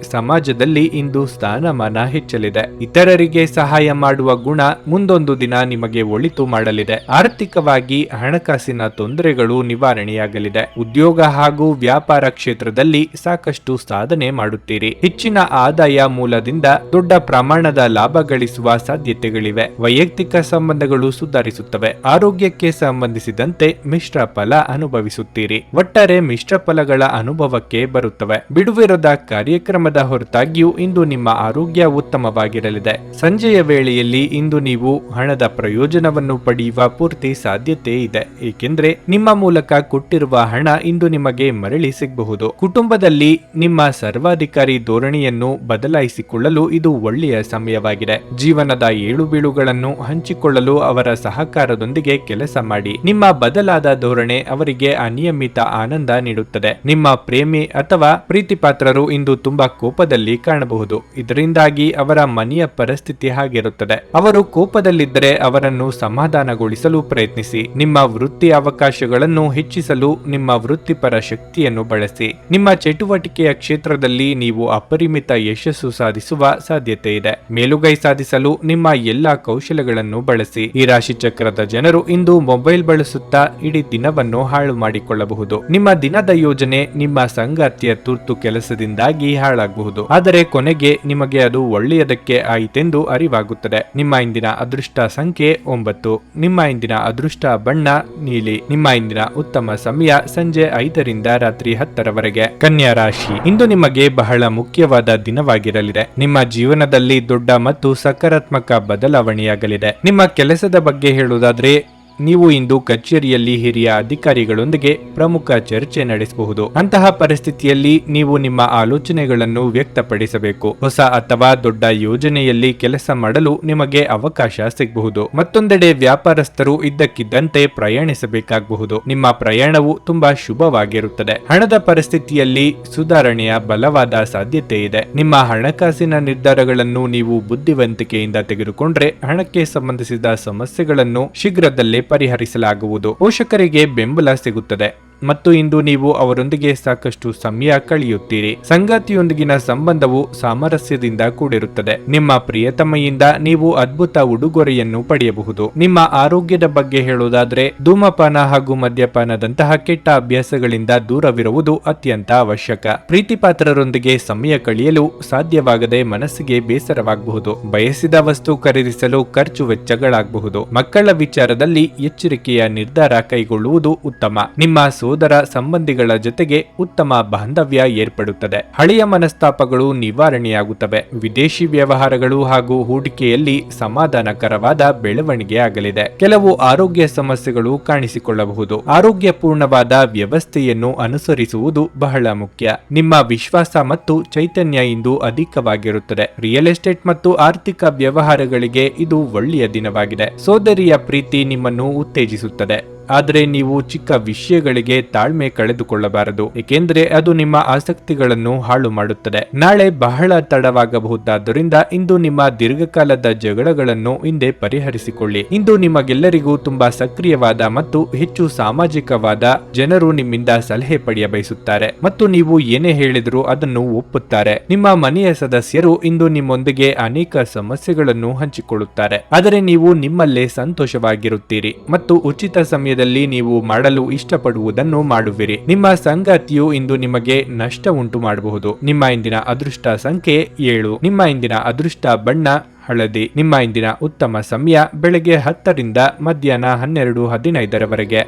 ಸಮಾಜದಲ್ಲಿ ಇಂದು ಸ್ಥಾನಮಾನ ಹೆಚ್ಚಲಿದೆ. ಇತರರಿಗೆ ಸಹಾಯ ಮಾಡುವ ಗುಣ ಮುಂದೊಂದು ದಿನ ನಿಮಗೆ ಒಳಿತು ಮಾಡಲಿದೆ. ಆರ್ಥಿಕವಾಗಿ ಹಣಕಾಸಿನ ತೊಂದರೆಗಳು ನಿವಾರಣೆಯಾಗಲಿದೆ. ಉದ್ಯೋಗ ಹಾಗೂ ವ್ಯಾಪಾರ ಕ್ಷೇತ್ರದಲ್ಲಿ ಸಾಕಷ್ಟು ಸಾಧನೆ ಮಾಡುತ್ತೀರಿ. ಹೆಚ್ಚಿನ ಆದಾಯ ಮೂಲದಿಂದ ದೊಡ್ಡ ಪ್ರಮಾಣದ ಲಾಭ ಗಳಿಸುವ ಸಾಧ್ಯತೆಗಳಿವೆ. ವೈಯಕ್ತಿಕ ಸಂಬಂಧಗಳು ಸುಧಾರಿಸುತ್ತವೆ. ಆರೋಗ್ಯಕ್ಕೆ ಸಂಬಂಧಿಸಿದಂತೆ ಮಿಶ್ರ ಫಲ ಅನುಭವಿಸುತ್ತೀರಿ. ಒಟ್ಟಾರೆ ಮಿಶ್ರ ಫಲಗಳ ಅನುಭವಕ್ಕೆ ಬರುತ್ತವೆ. ಬಿಡುವಿರದ ಕಾರ್ಯಕ್ರಮದ ಹೊರತಾಗಿಯೂ ಇಂದು ನಿಮ್ಮ ಆರೋಗ್ಯ ಉತ್ತಮವಾಗಿರಲಿದೆ. ಸಂಜೆಯ ವೇಳೆಯಲ್ಲಿ ಇಂದು ನೀವು ಹಣದ ಪ್ರಯೋಜನವನ್ನು ಪಡೆಯುವ ಪೂರ್ತಿ ಸಾಧ್ಯತೆ ಇದೆ. ಏಕೆಂದರೆ ನಿಮ್ಮ ಮೂಲಕ ಕೊಟ್ಟಿರುವ ಹಣ ಇಂದು ನಿಮಗೆ ಮರಳಿ ಸಿಗಬಹುದು. ಕುಟುಂಬದಲ್ಲಿ ನಿಮ್ಮ ಸರ್ವಾಧಿಕಾರಿ ಧೋರಣೆಯನ್ನು ಬದಲಾಯಿಸಿಕೊಳ್ಳಲು ಇದು ಒಳ್ಳೆಯ ಸಮಯವಾಗಿದೆ. ಜೀವನದ ಏಳುಬೀಳುಗಳನ್ನು ಹಂಚಿಕೊಳ್ಳಲು ಅವರ ಸಹಕಾರದೊಂದಿಗೆ ಕೆಲಸ ಮಾಡಿ. ನಿಮ್ಮ ಬದಲಾದ ಧೋರಣೆ ಅವರಿಗೆ ಅನಿಯಮಿತ ಆನಂದ ನೀಡುತ್ತದೆ. ನಿಮ್ಮ ಪ್ರೇಮಿ ಅಥವಾ ಪ್ರೀತಿ ಪಾತ್ರರು ಇಂದು ತುಂಬಾ ಕೋಪದಲ್ಲಿ ಕಾಣಬಹುದು. ಇದರಿಂದಾಗಿ ಅವರ ಮನೆಯ ಪರಿಸ್ಥಿತಿ ಹಾಗಿರುತ್ತದೆ. ಅವರು ಕೋಪದಲ್ಲಿದ್ದರೆ ಅವರನ್ನು ಸಮಾಧಾನಗೊಳಿಸಲು ಪ್ರಯತ್ನಿಸಿ. ನಿಮ್ಮ ವೃತ್ತಿ ಅವಕಾಶಗಳನ್ನು ಹೆಚ್ಚಿಸಲು ನಿಮ್ಮ ವೃತ್ತಿಪರ ಶಕ್ತಿಯನ್ನು ಬಳಸಿ. ನಿಮ್ಮ ಚಟುವಟಿಕೆಯ ಕ್ಷೇತ್ರದಲ್ಲಿ ನೀವು ಅಪರಿಮಿತ ಯಶಸ್ಸು ಸಾಧಿಸುವ ಸಾಧ್ಯತೆ ಇದೆ. ಮೇಲುಗೈ ಸಾಧಿಸಲು ನಿಮ್ಮ ಎಲ್ಲಾ ಕೌಶಲ್ಯಗಳನ್ನು ಬಳಸಿ. ಈ ರಾಶಿ ಚಕ್ರದ ಜನರು ಇಂದು ಮೊಬೈಲ್ ಬಳಸುತ್ತಾ ಇಡೀ ದಿನವನ್ನು ಹಾಳು ಮಾಡಿಕೊಳ್ಳಬಹುದು. ನಿಮ್ಮ ದಿನದ ಯೋಜನೆ ನಿಮ್ಮ ಸಂಗಾತಿಯ ತುರ್ತು ಕೆಲಸದಿಂದಾಗಿ ಹಾಳಾಗಬಹುದು. ಆದರೆ ಕೊನೆಗೆ ನಿಮಗೆ ಅದು ಒಳ್ಳೆಯದಕ್ಕೆ ಆಯಿತೆಂದು ಅರಿವಾಗುತ್ತದೆ. ನಿಮ್ಮ ಇಂದಿನ ಅದೃಷ್ಟ ಸಂಖ್ಯೆ 9. ನಿಮ್ಮ ಇಂದಿನ ಅದೃಷ್ಟ ಬಣ್ಣ ನೀಲಿ. ನಿಮ್ಮ ಇಂದಿನ ಉತ್ತಮ ಸಮಯ ಸಂಜೆ 5 ರಿಂದ ರಾತ್ರಿ 10 ಕನ್ಯಾ ರಾಶಿ. ಇಂದು ನಿಮಗೆ ಬಹಳ ಮುಖ್ಯವಾದ ದಿನವಾಗಿರಲಿದೆ. ನಿಮ್ಮ ಜೀವನದಲ್ಲಿ ದೊಡ್ಡ ಮತ್ತು ಸಕಾರಾತ್ಮಕ ಬದಲಾವಣೆಯಾಗಲಿದೆ. ನಿಮ್ಮ ಕೆಲಸದ ಬಗ್ಗೆ ಹೇಳುವುದಾದ್ರೆ ನೀವು ಇಂದು ಕಚೇರಿಯಲ್ಲಿ ಹಿರಿಯ ಅಧಿಕಾರಿಗಳೊಂದಿಗೆ ಪ್ರಮುಖ ಚರ್ಚೆ ನಡೆಸಬಹುದು. ಅಂತಹ ಪರಿಸ್ಥಿತಿಯಲ್ಲಿ ನೀವು ನಿಮ್ಮ ಆಲೋಚನೆಗಳನ್ನು ವ್ಯಕ್ತಪಡಿಸಬೇಕು. ಹೊಸ ಅಥವಾ ದೊಡ್ಡ ಯೋಜನೆಯಲ್ಲಿ ಕೆಲಸ ಮಾಡಲು ನಿಮಗೆ ಅವಕಾಶ ಸಿಗಬಹುದು. ಮತ್ತೊಂದೆಡೆ ವ್ಯಾಪಾರಸ್ಥರು ಇದ್ದಕ್ಕಿದ್ದಂತೆ ಪ್ರಯಾಣಿಸಬೇಕಾಗಬಹುದು. ನಿಮ್ಮ ಪ್ರಯಾಣವು ತುಂಬಾ ಶುಭವಾಗಿರುತ್ತದೆ. ಹಣದ ಪರಿಸ್ಥಿತಿಯಲ್ಲಿ ಸುಧಾರಣೆಯ ಬಲವಾದ ಸಾಧ್ಯತೆ ಇದೆ. ನಿಮ್ಮ ಹಣಕಾಸಿನ ನಿರ್ಧಾರಗಳನ್ನು ನೀವು ಬುದ್ಧಿವಂತಿಕೆಯಿಂದ ತೆಗೆದುಕೊಂಡ್ರೆ ಹಣಕ್ಕೆ ಸಂಬಂಧಿಸಿದ ಸಮಸ್ಯೆಗಳನ್ನು ಶೀಘ್ರದಲ್ಲೇ ಪರಿಹರಿಸಲಾಗುವುದು. ಪೋಷಕರಿಗೆ ಬೆಂಬಲ ಸಿಗುತ್ತದೆ ಮತ್ತು ಇಂದು ನೀವು ಅವರೊಂದಿಗೆ ಸಾಕಷ್ಟು ಸಮಯ ಕಳೆಯುತ್ತೀರಿ. ಸಂಗಾತಿಯೊಂದಿಗಿನ ಸಂಬಂಧವು ಸಾಮರಸ್ಯದಿಂದ ಕೂಡಿರುತ್ತದೆ. ನಿಮ್ಮ ಪ್ರಿಯತಮೆಯಿಂದ ನೀವು ಅದ್ಭುತ ಉಡುಗೊರೆಯನ್ನು ಪಡೆಯಬಹುದು. ನಿಮ್ಮ ಆರೋಗ್ಯದ ಬಗ್ಗೆ ಹೇಳುವುದಾದ್ರೆ ಧೂಮಪಾನ ಹಾಗೂ ಮದ್ಯಪಾನದಂತಹ ಕೆಟ್ಟ ಅಭ್ಯಾಸಗಳಿಂದ ದೂರವಿರುವುದು ಅತ್ಯಂತ ಅವಶ್ಯಕ. ಪ್ರೀತಿಪಾತ್ರರೊಂದಿಗೆ ಸಮಯ ಕಳೆಯಲು ಸಾಧ್ಯವಾಗದೆ ಮನಸ್ಸಿಗೆ ಬೇಸರವಾಗಬಹುದು. ಬಯಸಿದ ವಸ್ತು ಖರೀದಿಸಲು ಖರ್ಚು ವೆಚ್ಚಗಳಾಗಬಹುದು. ಮಕ್ಕಳ ವಿಚಾರದಲ್ಲಿ ಎಚ್ಚರಿಕೆಯ ನಿರ್ಧಾರ ಕೈಗೊಳ್ಳುವುದು ಉತ್ತಮ. ನಿಮ್ಮ ಸೋದರ ಸಂಬಂಧಿಗಳ ಜೊತೆಗೆ ಉತ್ತಮ ಬಾಂಧವ್ಯ ಏರ್ಪಡುತ್ತದೆ. ಹಳೆಯ ಮನಸ್ತಾಪಗಳು ನಿವಾರಣೆಯಾಗುತ್ತವೆ. ವಿದೇಶಿ ವ್ಯವಹಾರಗಳು ಹಾಗೂ ಹೂಡಿಕೆಯಲ್ಲಿ ಸಮಾಧಾನಕರವಾದ ಬೆಳವಣಿಗೆ ಆಗಲಿದೆ. ಕೆಲವು ಆರೋಗ್ಯ ಸಮಸ್ಯೆಗಳು ಕಾಣಿಸಿಕೊಳ್ಳಬಹುದು. ಆರೋಗ್ಯಪೂರ್ಣವಾದ ವ್ಯವಸ್ಥೆಯನ್ನು ಅನುಸರಿಸುವುದು ಬಹಳ ಮುಖ್ಯ. ನಿಮ್ಮ ವಿಶ್ವಾಸ ಮತ್ತು ಚೈತನ್ಯ ಇಂದು ಅಧಿಕವಾಗಿರುತ್ತದೆ. ರಿಯಲ್ ಎಸ್ಟೇಟ್ ಮತ್ತು ಆರ್ಥಿಕ ವ್ಯವಹಾರಗಳಿಗೆ ಇದು ಒಳ್ಳೆಯ ದಿನವಾಗಿದೆ. ಸೋದರಿಯ ಪ್ರೀತಿ ನಿಮ್ಮನ್ನು ಉತ್ತೇಜಿಸುತ್ತದೆ. ಆದರೆ ನೀವು ಚಿಕ್ಕ ವಿಷಯಗಳಿಗೆ ತಾಳ್ಮೆ ಕಳೆದುಕೊಳ್ಳಬಾರದು, ಏಕೆಂದರೆ ಅದು ನಿಮ್ಮ ಆಸಕ್ತಿಗಳನ್ನು ಹಾಳು ಮಾಡುತ್ತದೆ. ನಾಳೆ ಬಹಳ ತಡವಾಗಬಹುದಾದ್ದರಿಂದ ಇಂದು ನಿಮ್ಮ ದೀರ್ಘಕಾಲದ ಜಗಳಗಳನ್ನು ಹಿಂದೆ ಪರಿಹರಿಸಿಕೊಳ್ಳಿ. ಇಂದು ನಿಮಗೆಲ್ಲರಿಗೂ ತುಂಬಾ ಸಕ್ರಿಯವಾದ ಮತ್ತು ಹೆಚ್ಚು ಸಾಮಾಜಿಕವಾದ ಜನರು ನಿಮ್ಮಿಂದ ಸಲಹೆ ಪಡೆಯ ಬಯಸುತ್ತಾರೆ ಮತ್ತು ನೀವು ಏನೇ ಹೇಳಿದರೂ ಅದನ್ನು ಒಪ್ಪುತ್ತಾರೆ. ನಿಮ್ಮ ಮನೆಯ ಸದಸ್ಯರು ಇಂದು ನಿಮ್ಮೊಂದಿಗೆ ಅನೇಕ ಸಮಸ್ಯೆಗಳನ್ನು ಹಂಚಿಕೊಳ್ಳುತ್ತಾರೆ, ಆದರೆ ನೀವು ನಿಮ್ಮಲ್ಲೇ ಸಂತೋಷವಾಗಿರುತ್ತೀರಿ ಮತ್ತು ಉಚಿತ ಸಮಯದಲ್ಲಿ ನೀವು ಮಾಡಲು ಇಷ್ಟಪಡುವುದನ್ನು ಮಾಡುವಿರಿ. ನಿಮ್ಮ ಸಂಗಾತಿಯು ಇಂದು ನಿಮಗೆ ನಷ್ಟ ಉಂಟು ಮಾಡಬಹುದು. ನಿಮ್ಮ ಇಂದಿನ ಅದೃಷ್ಟ ಸಂಖ್ಯೆ 7. ನಿಮ್ಮ ಇಂದಿನ ಅದೃಷ್ಟ ಬಣ್ಣ ಹಳದಿ. ನಿಮ್ಮ ಇಂದಿನ ಉತ್ತಮ ಸಮಯ ಬೆಳಗ್ಗೆ 10 ರಿಂದ ಮಧ್ಯಾಹ್ನ 12:15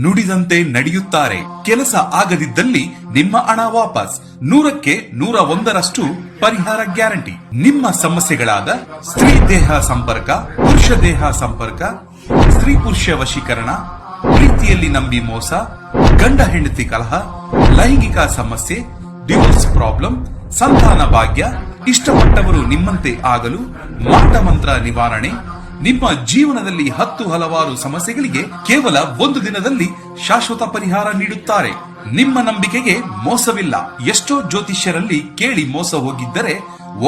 ನುಡಿದಂತೆ ನಡೆಯುತ್ತಾರೆ. ಕೆಲಸ ಆಗದಿದ್ದಲ್ಲಿ ನಿಮ್ಮ ಹಣ ವಾಪಸ್. 100ಕ್ಕೆ 101ರಷ್ಟು ಪರಿಹಾರ ಗ್ಯಾರಂಟಿ. ನಿಮ್ಮ ಸಮಸ್ಯೆಗಳಾದ ಸ್ತ್ರೀ ದೇಹ ಸಂಪರ್ಕ, ಪುರುಷ ದೇಹ ಸಂಪರ್ಕ, ಸ್ತ್ರೀ ಪುರುಷ ವಶೀಕರಣ, ಪ್ರೀತಿಯಲ್ಲಿ ನಂಬಿ ಮೋಸ, ಗಂಡ ಹೆಂಡತಿ ಕಲಹ, ಲೈಂಗಿಕ ಸಮಸ್ಯೆ, ಡಿವೋರ್ಸ್ ಪ್ರಾಬ್ಲಮ್, ಸಂತಾನ ಭಾಗ್ಯ, ಇಷ್ಟಪಟ್ಟವರು ನಿಮ್ಮಂತೆ ಆಗಲು, ಮಾಟ ಮಂತ್ರ ನಿವಾರಣೆ, ನಿಮ್ಮ ಜೀವನದಲ್ಲಿ 10 ಹಲವಾರು ಸಮಸ್ಯೆಗಳಿಗೆ ಕೇವಲ 1 ದಿನದಲ್ಲಿ ಶಾಶ್ವತ ಪರಿಹಾರ ನೀಡುತ್ತಾರೆ. ನಿಮ್ಮ ನಂಬಿಕೆಗೆ ಮೋಸವಿಲ್ಲ. ಎಷ್ಟೋ ಜ್ಯೋತಿಷ್ಯರಲ್ಲಿ ಕೇಳಿ ಮೋಸ ಹೋಗಿದ್ದರೆ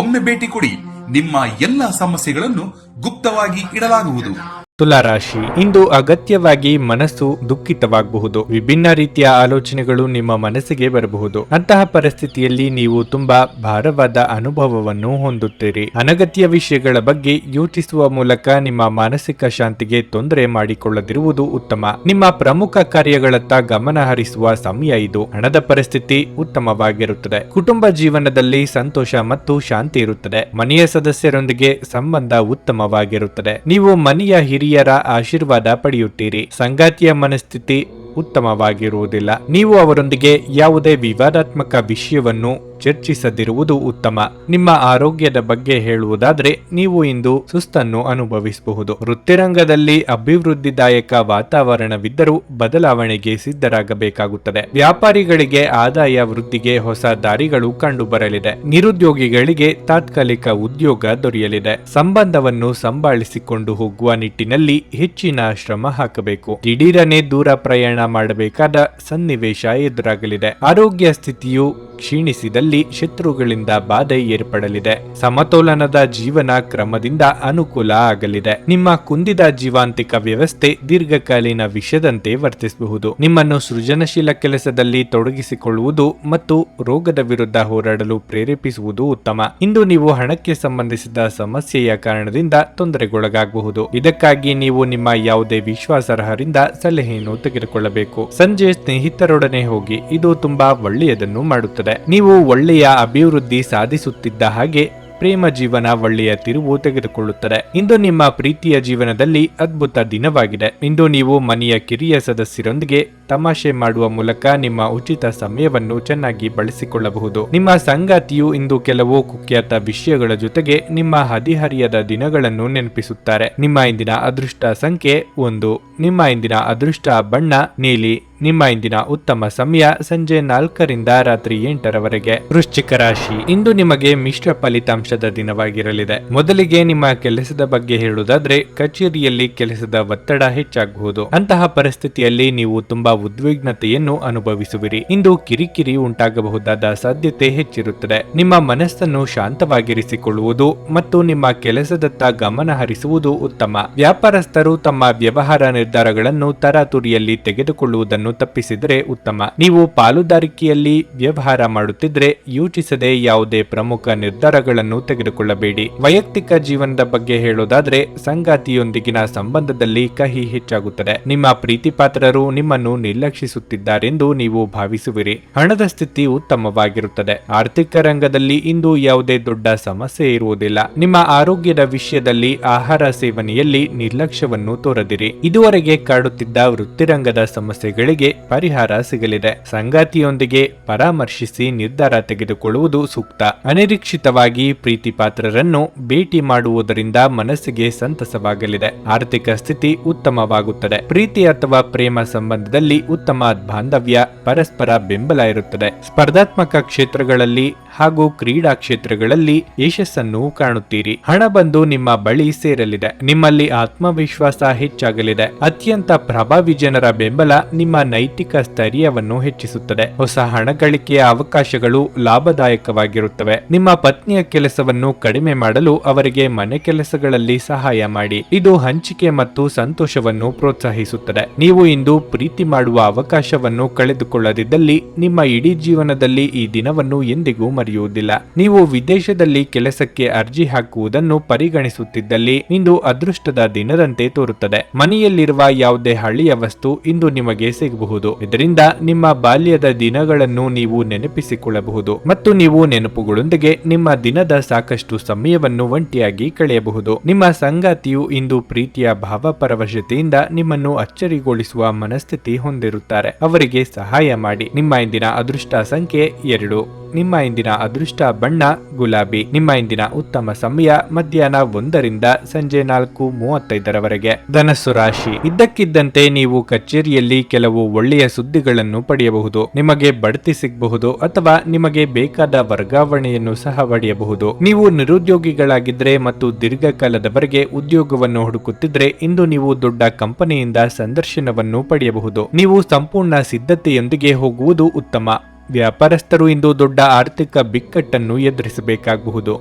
ಒಮ್ಮೆ ಭೇಟಿ ಕೊಡಿ. ನಿಮ್ಮ ಎಲ್ಲ ಸಮಸ್ಯೆಗಳನ್ನು ಗುಪ್ತವಾಗಿ ಇಡಲಾಗುವುದು. ತುಲಾರಾಶಿ, ಇಂದು ಅಗತ್ಯವಾಗಿ ಮನಸ್ಸು ದುಃಖಿತವಾಗಬಹುದು. ವಿಭಿನ್ನ ರೀತಿಯ ಆಲೋಚನೆಗಳು ನಿಮ್ಮ ಮನಸ್ಸಿಗೆ ಬರಬಹುದು. ಅಂತಹ ಪರಿಸ್ಥಿತಿಯಲ್ಲಿ ನೀವು ತುಂಬಾ ಭಾರವಾದ ಅನುಭವವನ್ನು ಹೊಂದುತ್ತೀರಿ. ಅನಗತ್ಯ ವಿಷಯಗಳ ಬಗ್ಗೆ ಯೋಚಿಸುವ ಮೂಲಕ ನಿಮ್ಮ ಮಾನಸಿಕ ಶಾಂತಿಗೆ ತೊಂದರೆ ಮಾಡಿಕೊಳ್ಳದಿರುವುದು ಉತ್ತಮ. ನಿಮ್ಮ ಪ್ರಮುಖ ಕಾರ್ಯಗಳತ್ತ ಗಮನ ಹರಿಸುವ ಸಮಯ ಇದು. ಹಣದ ಪರಿಸ್ಥಿತಿ ಉತ್ತಮವಾಗಿರುತ್ತದೆ. ಕುಟುಂಬ ಜೀವನದಲ್ಲಿ ಸಂತೋಷ ಮತ್ತು ಶಾಂತಿ ಇರುತ್ತದೆ. ಮನೆಯ ಸದಸ್ಯರೊಂದಿಗೆ ಸಂಬಂಧ ಉತ್ತಮವಾಗಿರುತ್ತದೆ. ನೀವು ಮನೆಯ ಹಿರಿಯರ ಆಶೀರ್ವಾದ ಪಡೆಯುತ್ತೀರಿ. ಸಂಗಾತಿಯ ಮನಸ್ಥಿತಿ ಉತ್ತಮವಾಗಿರುವುದಿಲ್ಲ. ನೀವು ಅವರೊಂದಿಗೆ ಯಾವುದೇ ವಿವಾದಾತ್ಮಕ ವಿಷಯವನ್ನು ಚರ್ಚಿಸದಿರುವುದು ಉತ್ತಮ. ನಿಮ್ಮ ಆರೋಗ್ಯದ ಬಗ್ಗೆ ಹೇಳುವುದಾದ್ರೆ ನೀವು ಇಂದು ಸುಸ್ತನ್ನು ಅನುಭವಿಸಬಹುದು. ವೃತ್ತಿರಂಗದಲ್ಲಿ ಅಭಿವೃದ್ಧಿದಾಯಕ ವಾತಾವರಣವಿದ್ದರೂ ಬದಲಾವಣೆಗೆ ಸಿದ್ಧರಾಗಬೇಕಾಗುತ್ತದೆ. ವ್ಯಾಪಾರಿಗಳಿಗೆ ಆದಾಯ ವೃದ್ಧಿಗೆ ಹೊಸ ದಾರಿಗಳು ಕಂಡುಬರಲಿದೆ. ನಿರುದ್ಯೋಗಿಗಳಿಗೆ ತಾತ್ಕಾಲಿಕ ಉದ್ಯೋಗ ದೊರೆಯಲಿದೆ. ಸಂಬಂಧವನ್ನು ಸಂಭಾಳಿಸಿಕೊಂಡು ಹೋಗುವ ನಿಟ್ಟಿನಲ್ಲಿ ಹೆಚ್ಚಿನ ಶ್ರಮ ಹಾಕಬೇಕು. ದಿಢೀರನೆ ದೂರ ಪ್ರಯಾಣ ಮಾಡಬೇಕಾದ ಸನ್ನಿವೇಶ ಎದುರಾಗಲಿದೆ. ಆರೋಗ್ಯ ಸ್ಥಿತಿಯು ಕ್ಷೀಣಿಸಿದಲ್ಲಿ ಶತ್ರುಗಳಿಂದ ಬಾಧೆ ಏರ್ಪಡಲಿದೆ. ಸಮತೋಲನದ ಜೀವನ ಕ್ರಮದಿಂದ ಅನುಕೂಲ ಆಗಲಿದೆ. ನಿಮ್ಮ ಕುಂದಿದ ಜೀವಾಂತಿಕ ವ್ಯವಸ್ಥೆ ದೀರ್ಘಕಾಲೀನ ವಿಷದಂತೆ ವರ್ತಿಸಬಹುದು. ನಿಮ್ಮನ್ನು ಸೃಜನಶೀಲ ಕೆಲಸದಲ್ಲಿ ತೊಡಗಿಸಿಕೊಳ್ಳುವುದು ಮತ್ತು ರೋಗದ ವಿರುದ್ಧ ಹೋರಾಡಲು ಪ್ರೇರೇಪಿಸುವುದು ಉತ್ತಮ. ಇಂದು ನೀವು ಹಣಕ್ಕೆ ಸಂಬಂಧಿಸಿದ ಸಮಸ್ಯೆಯ ಕಾರಣದಿಂದ ತೊಂದರೆಗೊಳಗಾಗಬಹುದು. ಇದಕ್ಕಾಗಿ ನೀವು ನಿಮ್ಮ ಯಾವುದೇ ವಿಶ್ವಾಸಾರ್ಹರಿಂದ ಸಲಹೆಯನ್ನು ತೆಗೆದುಕೊಳ್ಳಬೇಕು. ಸಂಜೆ ಸ್ನೇಹಿತರೊಡನೆ ಹೋಗಿ, ಇದು ತುಂಬಾ ಒಳ್ಳೆಯದನ್ನು ಮಾಡುತ್ತದೆ. ನೀವು ಒಳ್ಳೆಯ ಅಭಿವೃದ್ಧಿ ಸಾಧಿಸುತ್ತಿದ್ದ ಹಾಗೆ ಪ್ರೇಮ ಜೀವನ ಒಳ್ಳೆಯ ತಿರುವು ತೆಗೆದುಕೊಳ್ಳುತ್ತದೆ. ಇಂದು ನಿಮ್ಮ ಪ್ರೀತಿಯ ಜೀವನದಲ್ಲಿ ಅದ್ಭುತ ದಿನವಾಗಿದೆ. ಇಂದು ನೀವು ಮನೆಯ ಕಿರಿಯ ಸದಸ್ಯರೊಂದಿಗೆ ತಮಾಷೆ ಮಾಡುವ ಮೂಲಕ ನಿಮ್ಮ ಉಚಿತ ಸಮಯವನ್ನು ಚೆನ್ನಾಗಿ ಬಳಸಿಕೊಳ್ಳಬಹುದು. ನಿಮ್ಮ ಸಂಗಾತಿಯು ಇಂದು ಕೆಲವು ಕುಖ್ಯಾತ ವಿಷಯಗಳ ಜೊತೆಗೆ ನಿಮ್ಮ ಹದಿಹರಿಯದ ದಿನಗಳನ್ನು ನೆನಪಿಸುತ್ತಾರೆ. ನಿಮ್ಮ ಇಂದಿನ ಅದೃಷ್ಟ ಸಂಖ್ಯೆ 1. ನಿಮ್ಮ ಇಂದಿನ ಅದೃಷ್ಟ ಬಣ್ಣ ನೀಲಿ. ನಿಮ್ಮ ಇಂದಿನ ಉತ್ತಮ ಸಮಯ ಸಂಜೆ 4 ರಿಂದ ರಾತ್ರಿ 8 ವೃಶ್ಚಿಕ ರಾಶಿ, ಇಂದು ನಿಮಗೆ ಮಿಶ್ರ ಫಲಿತಾಂಶದ ದಿನವಾಗಿರಲಿದೆ. ಮೊದಲಿಗೆ ನಿಮ್ಮ ಕೆಲಸದ ಬಗ್ಗೆ ಹೇಳುವುದಾದ್ರೆ, ಕಚೇರಿಯಲ್ಲಿ ಕೆಲಸದ ಒತ್ತಡ ಹೆಚ್ಚಾಗಬಹುದು. ಅಂತಹ ಪರಿಸ್ಥಿತಿಯಲ್ಲಿ ನೀವು ತುಂಬಾ ಉದ್ವಿಗ್ನತೆಯನ್ನು ಅನುಭವಿಸುವಿರಿ. ಇಂದು ಕಿರಿಕಿರಿ ಉಂಟಾಗಬಹುದಾದ ಸಾಧ್ಯತೆ ಹೆಚ್ಚಿರುತ್ತದೆ. ನಿಮ್ಮ ಮನಸ್ಸನ್ನು ಶಾಂತವಾಗಿರಿಸಿಕೊಳ್ಳುವುದು ಮತ್ತು ನಿಮ್ಮ ಕೆಲಸದತ್ತ ಗಮನ ಹರಿಸುವುದು ಉತ್ತಮ. ವ್ಯಾಪಾರಸ್ಥರು ತಮ್ಮ ವ್ಯವಹಾರ ನಿರ್ಧಾರಗಳನ್ನು ತರಾತುರಿಯಲ್ಲಿ ತೆಗೆದುಕೊಳ್ಳುವುದನ್ನು ತಪ್ಪಿಸಿದರೆ ಉತ್ತಮ. ನೀವು ಪಾಲುದಾರಿಕೆಯಲ್ಲಿ ವ್ಯವಹಾರ ಮಾಡುತ್ತಿದ್ರೆ ಯೋಚಿಸದೆ ಯಾವುದೇ ಪ್ರಮುಖ ನಿರ್ಧಾರಗಳನ್ನು ತೆಗೆದುಕೊಳ್ಳಬೇಡಿ. ವೈಯಕ್ತಿಕ ಜೀವನದ ಬಗ್ಗೆ ಹೇಳೋದಾದ್ರೆ, ಸಂಗಾತಿಯೊಂದಿಗಿನ ಸಂಬಂಧದಲ್ಲಿ ಕಹಿ ಹೆಚ್ಚಾಗುತ್ತದೆ. ನಿಮ್ಮ ಪ್ರೀತಿ ಪಾತ್ರರು ನಿಮ್ಮನ್ನು ನಿರ್ಲಕ್ಷಿಸುತ್ತಿದ್ದಾರೆಂದು ನೀವು ಭಾವಿಸುವಿರಿ. ಹಣದ ಸ್ಥಿತಿ ಉತ್ತಮವಾಗಿರುತ್ತದೆ. ಆರ್ಥಿಕ ರಂಗದಲ್ಲಿ ಇಂದು ಯಾವುದೇ ದೊಡ್ಡ ಸಮಸ್ಯೆ ಇರುವುದಿಲ್ಲ. ನಿಮ್ಮ ಆರೋಗ್ಯದ ವಿಷಯದಲ್ಲಿ ಆಹಾರ ಸೇವನೆಯಲ್ಲಿ ನಿರ್ಲಕ್ಷ್ಯವನ್ನು ತೋರದಿರಿ. ಇದುವರೆಗೆ ಕಾಡುತ್ತಿದ್ದ ವೃತ್ತಿರಂಗದ ಸಮಸ್ಯೆಗಳಿಗೆ ಪರಿಹಾರ ಸಿಗಲಿದೆ. ಸಂಗಾತಿಯೊಂದಿಗೆ ಪರಾಮರ್ಶಿಸಿ ನಿರ್ಧಾರ ತೆಗೆದುಕೊಳ್ಳುವುದು ಸೂಕ್ತ. ಅನಿರೀಕ್ಷಿತವಾಗಿ ಪ್ರೀತಿ ಪಾತ್ರರನ್ನು ಭೇಟಿ ಮಾಡುವುದರಿಂದ ಮನಸ್ಸಿಗೆ ಸಂತಸವಾಗಲಿದೆ. ಆರ್ಥಿಕ ಸ್ಥಿತಿ ಉತ್ತಮವಾಗುತ್ತದೆ. ಪ್ರೀತಿ ಅಥವಾ ಪ್ರೇಮ ಸಂಬಂಧದಲ್ಲಿ ಉತ್ತಮ ಬಾಂಧವ್ಯ, ಪರಸ್ಪರ ಬೆಂಬಲ ಇರುತ್ತದೆ. ಸ್ಪರ್ಧಾತ್ಮಕ ಕ್ಷೇತ್ರಗಳಲ್ಲಿ ಹಾಗೂ ಕ್ರೀಡಾ ಕ್ಷೇತ್ರಗಳಲ್ಲಿ ಯಶಸ್ಸನ್ನು ಕಾಣುತ್ತೀರಿ. ಹಣ ಬಂದು ನಿಮ್ಮ ಬಳಿ ಸೇರಲಿದೆ. ನಿಮ್ಮಲ್ಲಿ ಆತ್ಮವಿಶ್ವಾಸ ಹೆಚ್ಚಾಗಲಿದೆ. ಅತ್ಯಂತ ಪ್ರಭಾವಿ ಜನರ ಬೆಂಬಲ ನಿಮ್ಮ ನೈತಿಕ ಸ್ಥೈರ್ಯವನ್ನು ಹೆಚ್ಚಿಸುತ್ತದೆ. ಹೊಸ ಹಣ ಗಳಿಕೆಯ ಅವಕಾಶಗಳು ಲಾಭದಾಯಕವಾಗಿರುತ್ತವೆ. ನಿಮ್ಮ ಪತ್ನಿಯ ಕೆಲಸವನ್ನು ಕಡಿಮೆ ಮಾಡಲು ಅವರಿಗೆ ಮನೆ ಕೆಲಸಗಳಲ್ಲಿ ಸಹಾಯ ಮಾಡಿ. ಇದು ಹಂಚಿಕೆ ಮತ್ತು ಸಂತೋಷವನ್ನು ಪ್ರೋತ್ಸಾಹಿಸುತ್ತದೆ. ನೀವು ಇಂದು ಪ್ರೀತಿ ಮಾಡುವ ಅವಕಾಶವನ್ನು ಕಳೆದುಕೊಳ್ಳದಿದ್ದಲ್ಲಿ ನಿಮ್ಮ ಇಡೀ ಜೀವನದಲ್ಲಿ ಈ ದಿನವನ್ನು ಎಂದಿಗೂ ಮರೆಯುವುದಿಲ್ಲ. ನೀವು ವಿದೇಶದಲ್ಲಿ ಕೆಲಸಕ್ಕೆ ಅರ್ಜಿ ಹಾಕುವುದನ್ನು ಪರಿಗಣಿಸುತ್ತಿದ್ದಲ್ಲಿ ಇಂದು ಅದೃಷ್ಟದ ದಿನದಂತೆ ತೋರುತ್ತದೆ. ಮನೆಯಲ್ಲಿರುವ ಯಾವುದೇ ಹಳೆಯ ವಸ್ತು ಇಂದು ನಿಮಗೆ ಸಿಗಬಹುದು. ಇದರಿಂದ ನಿಮ್ಮ ಬಾಲ್ಯದ ದಿನಗಳನ್ನು ನೀವು ನೆನಪಿಸಿಕೊಳ್ಳಬಹುದು ಮತ್ತು ನೀವು ನೆನಪುಗಳೊಂದಿಗೆ ನಿಮ್ಮ ದಿನದ ಸಾಕಷ್ಟು ಸಮಯವನ್ನು ಒಂಟಿಯಾಗಿ ಕಳೆಯಬಹುದು. ನಿಮ್ಮ ಸಂಗಾತಿಯು ಇಂದು ಪ್ರೀತಿಯ ಭಾವಪರವಶತೆಯಿಂದ ನಿಮ್ಮನ್ನು ಅಚ್ಚರಿಗೊಳಿಸುವ ಮನಸ್ಥಿತಿ ಹೊಂದಿರುತ್ತಾರೆ. ಅವರಿಗೆ ಸಹಾಯ ಮಾಡಿ. ನಿಮ್ಮ ಇಂದಿನ ಅದೃಷ್ಟ ಸಂಖ್ಯೆ 2. ನಿಮ್ಮ ಇಂದಿನ ಅದೃಷ್ಟ ಬಣ್ಣ ಗುಲಾಬಿ. ನಿಮ್ಮ ಇಂದಿನ ಉತ್ತಮ ಸಮಯ ಮಧ್ಯಾಹ್ನ 1 ಸಂಜೆ 4:35 ಧನಸ್ಸು ರಾಶಿ. ಇದ್ದಕ್ಕಿದ್ದಂತೆ ನೀವು ಕಚೇರಿಯಲ್ಲಿ ಕೆಲವು ಒಳ್ಳೆಯ ಸುದ್ದಿಗಳನ್ನು ಪಡೆಯಬಹುದು. ನಿಮಗೆ ಬಡ್ತಿ ಸಿಗಬಹುದು ಅಥವಾ ನಿಮಗೆ ಬೇಕಾದ ವರ್ಗಾವಣೆಯನ್ನು ಸಹ ಪಡೆಯಬಹುದು. ನೀವು ನಿರುದ್ಯೋಗಿಗಳಾಗಿದ್ರೆ ಮತ್ತು ದೀರ್ಘಕಾಲದವರೆಗೆ ಉದ್ಯೋಗವನ್ನು ಹುಡುಕುತ್ತಿದ್ರೆ ಇಂದು ನೀವು ದೊಡ್ಡ ಕಂಪನಿಯಿಂದ ಸಂದರ್ಶನವನ್ನು ಪಡೆಯಬಹುದು. ನೀವು ಸಂಪೂರ್ಣ ಸಿದ್ಧತೆಯೊಂದಿಗೆ ಹೋಗುವುದು ಉತ್ತಮ. ವ್ಯಾಪಾರಸ್ಥರು ಇಂದು ದೊಡ್ಡ ಆರ್ಥಿಕ ಬಿಕ್ಕಟ್ಟನ್ನು ಎದುರಿಸಬೇಕಾಗಬಹುದು.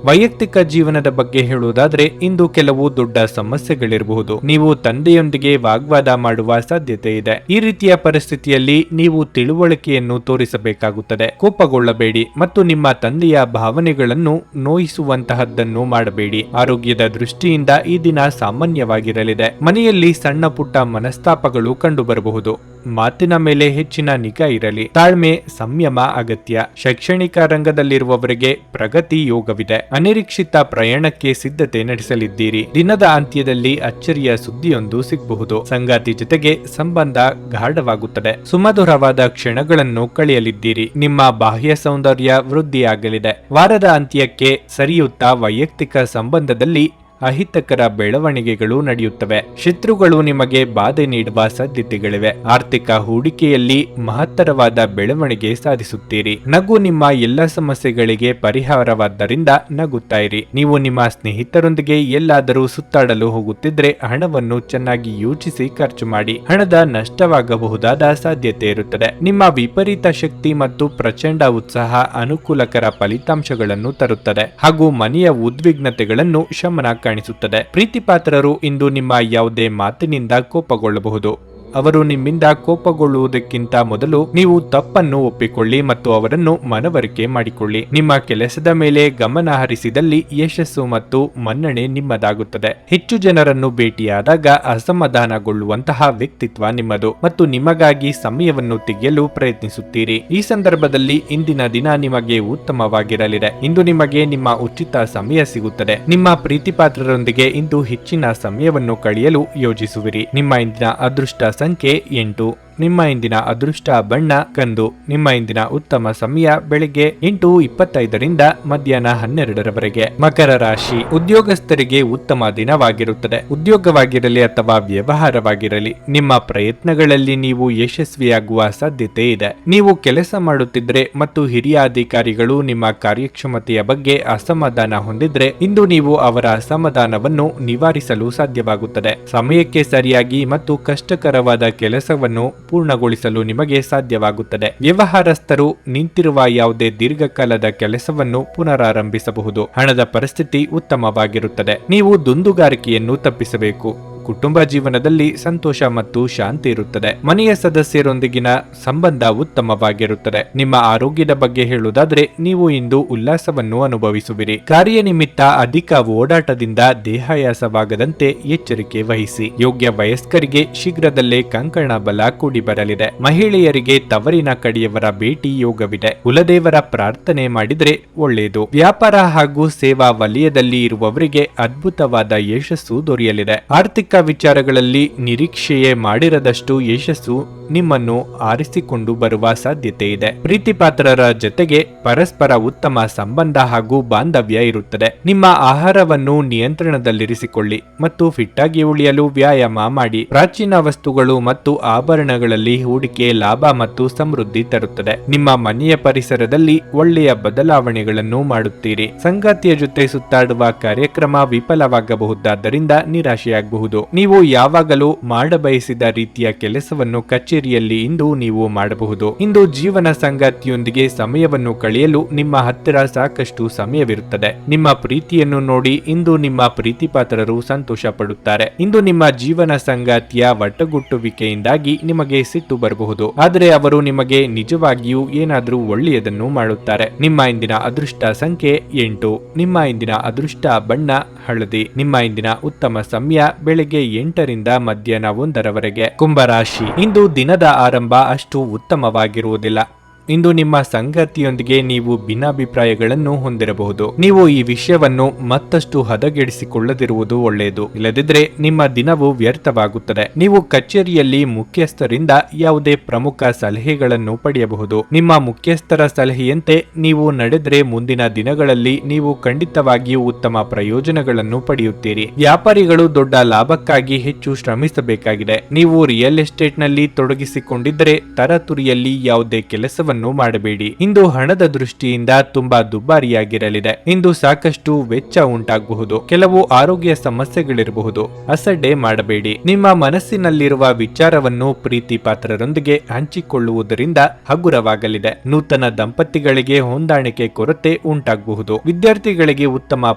ವೈಯಕ್ತಿಕ ಜೀವನದ ಬಗ್ಗೆ ಹೇಳುವುದಾದ್ರೆ ಇಂದು ಕೆಲವು ದೊಡ್ಡ ಸಮಸ್ಯೆಗಳಿರಬಹುದು. ನೀವು ತಂದೆಯೊಂದಿಗೆ ವಾಗ್ವಾದ ಮಾಡುವ ಸಾಧ್ಯತೆ ಇದೆ. ಈ ರೀತಿಯ ಪರಿಸ್ಥಿತಿಯಲ್ಲಿ ನೀವು ತಿಳುವಳಿಕೆಯನ್ನು ತೋರಿಸಬೇಕಾಗುತ್ತದೆ. ಕೋಪಗೊಳ್ಳಬೇಡಿ ಮತ್ತು ನಿಮ್ಮ ತಂದೆಯ ಭಾವನೆಗಳನ್ನು ನೋಯಿಸುವಂತಹದ್ದನ್ನು ಮಾಡಬೇಡಿ. ಆರೋಗ್ಯದ ದೃಷ್ಟಿಯಿಂದ ಈ ದಿನ ಸಾಮಾನ್ಯವಾಗಿರಲಿದೆ. ಮನೆಯಲ್ಲಿ ಸಣ್ಣ ಪುಟ್ಟ ಮನಸ್ತಾಪಗಳು ಕಂಡುಬರಬಹುದು. ಮಾತಿನ ಮೇಲೆ ಹೆಚ್ಚಿನ ನಿಗಾ ಇರಲಿ. ತಾಳ್ಮೆ, ಸಂಯಮ ಅಗತ್ಯ. ಶೈಕ್ಷಣಿಕ ರಂಗದಲ್ಲಿರುವವರಿಗೆ ಪ್ರಗತಿ ಯೋಗವಿದೆ. ಅನಿರೀಕ್ಷಿತ ಪ್ರಯಾಣಕ್ಕೆ ಸಿದ್ಧತೆ ನಡೆಸಲಿದ್ದೀರಿ. ದಿನದ ಅಂತ್ಯದಲ್ಲಿ ಅಚ್ಚರಿಯ ಸುದ್ದಿಯೊಂದು ಸಿಗಬಹುದು. ಸಂಗಾತಿ ಜೊತೆಗೆ ಸಂಬಂಧ ಗಾಢವಾಗುತ್ತದೆ. ಸುಮಧುರವಾದ ಕ್ಷಣಗಳನ್ನು ಕಳೆಯಲಿದ್ದೀರಿ. ನಿಮ್ಮ ಬಾಹ್ಯ ಸೌಂದರ್ಯ ವೃದ್ಧಿಯಾಗಲಿದೆ. ವಾರದ ಅಂತ್ಯಕ್ಕೆ ಸರಿಯುತ್ತಾ ವೈಯಕ್ತಿಕ ಸಂಬಂಧದಲ್ಲಿ ಅಹಿತಕರ ಬೆಳವಣಿಗೆಗಳು ನಡೆಯುತ್ತವೆ. ಶತ್ರುಗಳು ನಿಮಗೆ ಬಾಧೆ ನೀಡುವ ಸಾಧ್ಯತೆಗಳಿವೆ. ಆರ್ಥಿಕ ಹೂಡಿಕೆಯಲ್ಲಿ ಮಹತ್ತರವಾದ ಬೆಳವಣಿಗೆ ಸಾಧಿಸುತ್ತೀರಿ. ನಗು ನಿಮ್ಮ ಎಲ್ಲ ಸಮಸ್ಯೆಗಳಿಗೆ ಪರಿಹಾರವಾದ್ದರಿಂದ ನಗುತ್ತಾ ಇರಿ. ನೀವು ನಿಮ್ಮ ಸ್ನೇಹಿತರೊಂದಿಗೆ ಎಲ್ಲಾದರೂ ಸುತ್ತಾಡಲು ಹೋಗುತ್ತಿದ್ರೆ ಹಣವನ್ನು ಚೆನ್ನಾಗಿ ಯೋಚಿಸಿ ಖರ್ಚು ಮಾಡಿ. ಹಣದ ನಷ್ಟವಾಗಬಹುದಾದ ಸಾಧ್ಯತೆ ಇರುತ್ತದೆ. ನಿಮ್ಮ ವಿಪರೀತ ಶಕ್ತಿ ಮತ್ತು ಪ್ರಚಂಡ ಉತ್ಸಾಹ ಅನುಕೂಲಕರ ಫಲಿತಾಂಶಗಳನ್ನು ತರುತ್ತದೆ ಹಾಗೂ ಮನೆಯ ಉದ್ವಿಗ್ನತೆಗಳನ್ನು ಶಮನ ಕಾಣಿಸುತ್ತದೆ. ಪ್ರೀತಿಪಾತ್ರರು ಇಂದು ನಿಮ್ಮ ಯಾವುದೇ ಮಾತಿನಿಂದ ಕೋಪಗೊಳ್ಳಬಹುದು. ಅವರು ನಿಮ್ಮಿಂದ ಕೋಪಗೊಳ್ಳುವುದಕ್ಕಿಂತ ಮೊದಲು ನೀವು ತಪ್ಪನ್ನು ಒಪ್ಪಿಕೊಳ್ಳಿ ಮತ್ತು ಅವರನ್ನು ಮನವರಿಕೆ ಮಾಡಿಕೊಳ್ಳಿ. ನಿಮ್ಮ ಕೆಲಸದ ಮೇಲೆ ಗಮನ ಹರಿಸಿದಲ್ಲಿ ಯಶಸ್ಸು ಮತ್ತು ಮನ್ನಣೆ ನಿಮ್ಮದಾಗುತ್ತದೆ. ಹೆಚ್ಚು ಜನರನ್ನು ಭೇಟಿಯಾದಾಗ ಅಸಮಾಧಾನಗೊಳ್ಳುವಂತಹ ವ್ಯಕ್ತಿತ್ವ ನಿಮ್ಮದು ಮತ್ತು ನಿಮಗಾಗಿ ಸಮಯವನ್ನು ತೆಗೆಯಲು ಪ್ರಯತ್ನಿಸುತ್ತೀರಿ. ಈ ಸಂದರ್ಭದಲ್ಲಿ ಇಂದಿನ ದಿನ ನಿಮಗೆ ಉತ್ತಮವಾಗಿರಲಿದೆ. ಇಂದು ನಿಮಗೆ ನಿಮ್ಮ ಉಚಿತ ಸಮಯ ಸಿಗುತ್ತದೆ. ನಿಮ್ಮ ಪ್ರೀತಿಪಾತ್ರರೊಂದಿಗೆ ಇಂದು ಹೆಚ್ಚಿನ ಸಮಯವನ್ನು ಕಳೆಯಲು ಯೋಜಿಸುವಿರಿ. ನಿಮ್ಮ ಇಂದಿನ ಅದೃಷ್ಟ ಸಂಖ್ಯೆ 8. ನಿಮ್ಮ ಇಂದಿನ ಅದೃಷ್ಟ ಬಣ್ಣ ಕಂದು. ನಿಮ್ಮ ಇಂದಿನ ಉತ್ತಮ ಸಮಯ ಬೆಳಿಗ್ಗೆ 8:25 ಮಧ್ಯಾಹ್ನ 12 ಮಕರ ರಾಶಿ. ಉದ್ಯೋಗಸ್ಥರಿಗೆ ಉತ್ತಮ ದಿನವಾಗಿರುತ್ತದೆ. ಉದ್ಯೋಗವಾಗಿರಲಿ ಅಥವಾ ವ್ಯವಹಾರವಾಗಿರಲಿ ನಿಮ್ಮ ಪ್ರಯತ್ನಗಳಲ್ಲಿ ನೀವು ಯಶಸ್ವಿಯಾಗುವ ಸಾಧ್ಯತೆ ಇದೆ. ನೀವು ಕೆಲಸ ಮಾಡುತ್ತಿದ್ರೆ ಮತ್ತು ಹಿರಿಯ ಅಧಿಕಾರಿಗಳು ನಿಮ್ಮ ಕಾರ್ಯಕ್ಷಮತೆಯ ಬಗ್ಗೆ ಅಸಮಾಧಾನ ಹೊಂದಿದ್ರೆ ಇಂದು ನೀವು ಅವರ ಅಸಮಾಧಾನವನ್ನು ನಿವಾರಿಸಲು ಸಾಧ್ಯವಾಗುತ್ತದೆ. ಸಮಯಕ್ಕೆ ಸರಿಯಾಗಿ ಮತ್ತು ಕಷ್ಟಕರವಾದ ಕೆಲಸವನ್ನು ಪೂರ್ಣಗೊಳಿಸಲು ನಿಮಗೆ ಸಾಧ್ಯವಾಗುತ್ತದೆ. ವ್ಯವಹಾರಸ್ಥರು ನಿಂತಿರುವ ಯಾವುದೇ ದೀರ್ಘಕಾಲದ ಕೆಲಸವನ್ನು ಪುನರಾರಂಭಿಸಬಹುದು. ಹಣದ ಪರಿಸ್ಥಿತಿ ಉತ್ತಮವಾಗಿರುತ್ತದೆ. ನೀವು ದುಂದುಗಾರಿಕೆಯನ್ನು ತಪ್ಪಿಸಬೇಕು. ಕುಟುಂಬ ಜೀವನದಲ್ಲಿ ಸಂತೋಷ ಮತ್ತು ಶಾಂತಿ ಇರುತ್ತದೆ. ಮನೆಯ ಸದಸ್ಯರೊಂದಿಗಿನ ಸಂಬಂಧ ಉತ್ತಮವಾಗಿರುತ್ತದೆ. ನಿಮ್ಮ ಆರೋಗ್ಯದ ಬಗ್ಗೆ ಹೇಳುವುದಾದ್ರೆ ನೀವು ಇಂದು ಉಲ್ಲಾಸವನ್ನು ಅನುಭವಿಸುವಿರಿ. ಕಾರ್ಯನಿಮಿತ್ತ ಅಧಿಕ ಓಡಾಟದಿಂದ ದೇಹಾಯಾಸವಾಗದಂತೆ ಎಚ್ಚರಿಕೆ ವಹಿಸಿ. ಯೋಗ್ಯ ವಯಸ್ಕರಿಗೆ ಶೀಘ್ರದಲ್ಲೇ ಕಂಕಣ ಬಲ ಕೂಡಿ ಬರಲಿದೆ. ಮಹಿಳೆಯರಿಗೆ ತವರಿನ ಕಡೆಯವರ ಭೇಟಿ ಯೋಗವಿದೆ. ಕುಲದೇವರ ಪ್ರಾರ್ಥನೆ ಮಾಡಿದ್ರೆ ಒಳ್ಳೆಯದು. ವ್ಯಾಪಾರ ಹಾಗೂ ಸೇವಾ ವಲಯದಲ್ಲಿ ಇರುವವರಿಗೆ ಅದ್ಭುತವಾದ ಯಶಸ್ಸು ದೊರೆಯಲಿದೆ. ಆರ್ಥಿಕ ವಿಚಾರಗಳಲ್ಲಿ ನಿರೀಕ್ಷೆಯೇ ಮಾಡಿರದಷ್ಟು ಯಶಸ್ಸು ನಿಮ್ಮನ್ನು ಆರಿಸಿಕೊಂಡು ಬರುವ ಸಾಧ್ಯತೆ ಇದೆ. ಪ್ರೀತಿಪಾತ್ರರ ಜೊತೆಗೆ ಪರಸ್ಪರ ಉತ್ತಮ ಸಂಬಂಧ ಹಾಗೂ ಬಾಂಧವ್ಯ ಇರುತ್ತದೆ. ನಿಮ್ಮ ಆಹಾರವನ್ನು ನಿಯಂತ್ರಣದಲ್ಲಿರಿಸಿಕೊಳ್ಳಿ ಮತ್ತು ಫಿಟ್ ಆಗಿ ಉಳಿಯಲು ವ್ಯಾಯಾಮ ಮಾಡಿ. ಪ್ರಾಚೀನ ವಸ್ತುಗಳು ಮತ್ತು ಆಭರಣಗಳಲ್ಲಿ ಹೂಡಿಕೆ ಲಾಭ ಮತ್ತು ಸಮೃದ್ಧಿ ತರುತ್ತದೆ. ನಿಮ್ಮ ಮನೆಯ ಪರಿಸರದಲ್ಲಿ ಒಳ್ಳೆಯ ಬದಲಾವಣೆಗಳನ್ನು ಮಾಡುತ್ತೀರಿ. ಸಂಗಾತಿಯ ಜೊತೆ ಸುತ್ತಾಡುವ ಕಾರ್ಯಕ್ರಮ ವಿಫಲವಾಗಬಹುದಾದ್ದರಿಂದ ನಿರಾಶೆಯಾಗಬಹುದು. ನೀವು ಯಾವಾಗಲೂ ಮಾಡಬಯಸಿದ ರೀತಿಯ ಕೆಲಸವನ್ನು ಕಚೇರಿಯಲ್ಲಿ ಇಂದು ನೀವು ಮಾಡಬಹುದು. ಇಂದು ಜೀವನ ಸಂಗಾತಿಯೊಂದಿಗೆ ಸಮಯವನ್ನು ಕಳೆಯಲು ನಿಮ್ಮ ಹತ್ತಿರ ಸಾಕಷ್ಟು ಸಮಯವಿರುತ್ತದೆ. ನಿಮ್ಮ ಪ್ರೀತಿಯನ್ನು ನೋಡಿ ಇಂದು ನಿಮ್ಮ ಪ್ರೀತಿಪಾತ್ರರು ಸಂತೋಷ ಪಡುತ್ತಾರೆ. ಇಂದು ನಿಮ್ಮ ಜೀವನ ಸಂಗಾತಿಯ ಒಟ್ಟುಗುಟ್ಟುವಿಕೆಯಿಂದಾಗಿ ನಿಮಗೆ ಸಿಟ್ಟು ಬರಬಹುದು, ಆದರೆ ಅವರು ನಿಮಗೆ ನಿಜವಾಗಿಯೂ ಏನಾದರೂ ಒಳ್ಳೆಯದನ್ನು ಮಾಡುತ್ತಾರೆ. ನಿಮ್ಮ ಇಂದಿನ ಅದೃಷ್ಟ ಸಂಖ್ಯೆ 8. ನಿಮ್ಮ ಇಂದಿನ ಅದೃಷ್ಟ ಬಣ್ಣ ಹಳದಿ. ನಿಮ್ಮ ಇಂದಿನ ಉತ್ತಮ ಸಮಯ ಬೆಳಗ್ಗೆ 8 ರಿಂದ ಮಧ್ಯಾಹ್ನ 1 ರವರೆಗೆ. ಕುಂಭರಾಶಿ, ಇಂದು ದಿನದ ಆರಂಭ ಅಷ್ಟು ಉತ್ತಮವಾಗಿರುವುದಿಲ್ಲ. ಇಂದು ನಿಮ್ಮ ಸಂಗಾತಿಯೊಂದಿಗೆ ನೀವು ಭಿನ್ನಾಭಿಪ್ರಾಯಗಳನ್ನು ಹೊಂದಿರಬಹುದು. ನೀವು ಈ ವಿಷಯವನ್ನು ಮತ್ತಷ್ಟು ಹದಗೆಡಿಸಿಕೊಳ್ಳದಿರುವುದು ಒಳ್ಳೆಯದು. ಇಲ್ಲದಿದ್ದರೆ ನಿಮ್ಮ ದಿನವು ವ್ಯರ್ಥವಾಗುತ್ತದೆ. ನೀವು ಕಚೇರಿಯಲ್ಲಿ ಮುಖ್ಯಸ್ಥರಿಂದ ಯಾವುದೇ ಪ್ರಮುಖ ಸಲಹೆಗಳನ್ನು ಪಡೆಯಬಹುದು. ನಿಮ್ಮ ಮುಖ್ಯಸ್ಥರ ಸಲಹೆಯಂತೆ ನೀವು ನಡೆದರೆ ಮುಂದಿನ ದಿನಗಳಲ್ಲಿ ನೀವು ಖಂಡಿತವಾಗಿಯೂ ಉತ್ತಮ ಪ್ರಯೋಜನಗಳನ್ನು ಪಡೆಯುತ್ತೀರಿ. ವ್ಯಾಪಾರಿಗಳು ದೊಡ್ಡ ಲಾಭಕ್ಕಾಗಿ ಹೆಚ್ಚು ಶ್ರಮಿಸಬೇಕಾಗಿದೆ. ನೀವು ರಿಯಲ್ ಎಸ್ಟೇಟ್ ನಲ್ಲಿ ತೊಡಗಿಸಿಕೊಂಡಿದ್ದರೆ ತರತುರಿಯಲ್ಲಿ ಯಾವುದೇ ಕೆಲಸವನ್ನು ಮಾಡಬೇಡಿ. ಇಂದು ಹಣದ ದೃಷ್ಟಿಯಿಂದ ತುಂಬಾ ದುಬಾರಿಯಾಗಿರಲಿದೆ. ಇಂದು ಸಾಕಷ್ಟು ವೆಚ್ಚ ಉಂಟಾಗಬಹುದು. ಕೆಲವು ಆರೋಗ್ಯ ಸಮಸ್ಯೆಗಳಿರಬಹುದು. ಅಸಡ್ಡೆ ಮಾಡಬೇಡಿ. ನಿಮ್ಮ ಮನಸ್ಸಿನಲ್ಲಿರುವ ವಿಚಾರವನ್ನು ಪ್ರೀತಿ ಪಾತ್ರರೊಂದಿಗೆ ಹಂಚಿಕೊಳ್ಳುವುದರಿಂದ ಹಗುರವಾಗಲಿದೆ. ನೂತನ ದಂಪತಿಗಳಿಗೆ ಹೊಂದಾಣಿಕೆ ಕೊರತೆ ಉಂಟಾಗಬಹುದು. ವಿದ್ಯಾರ್ಥಿಗಳಿಗೆ ಉತ್ತಮ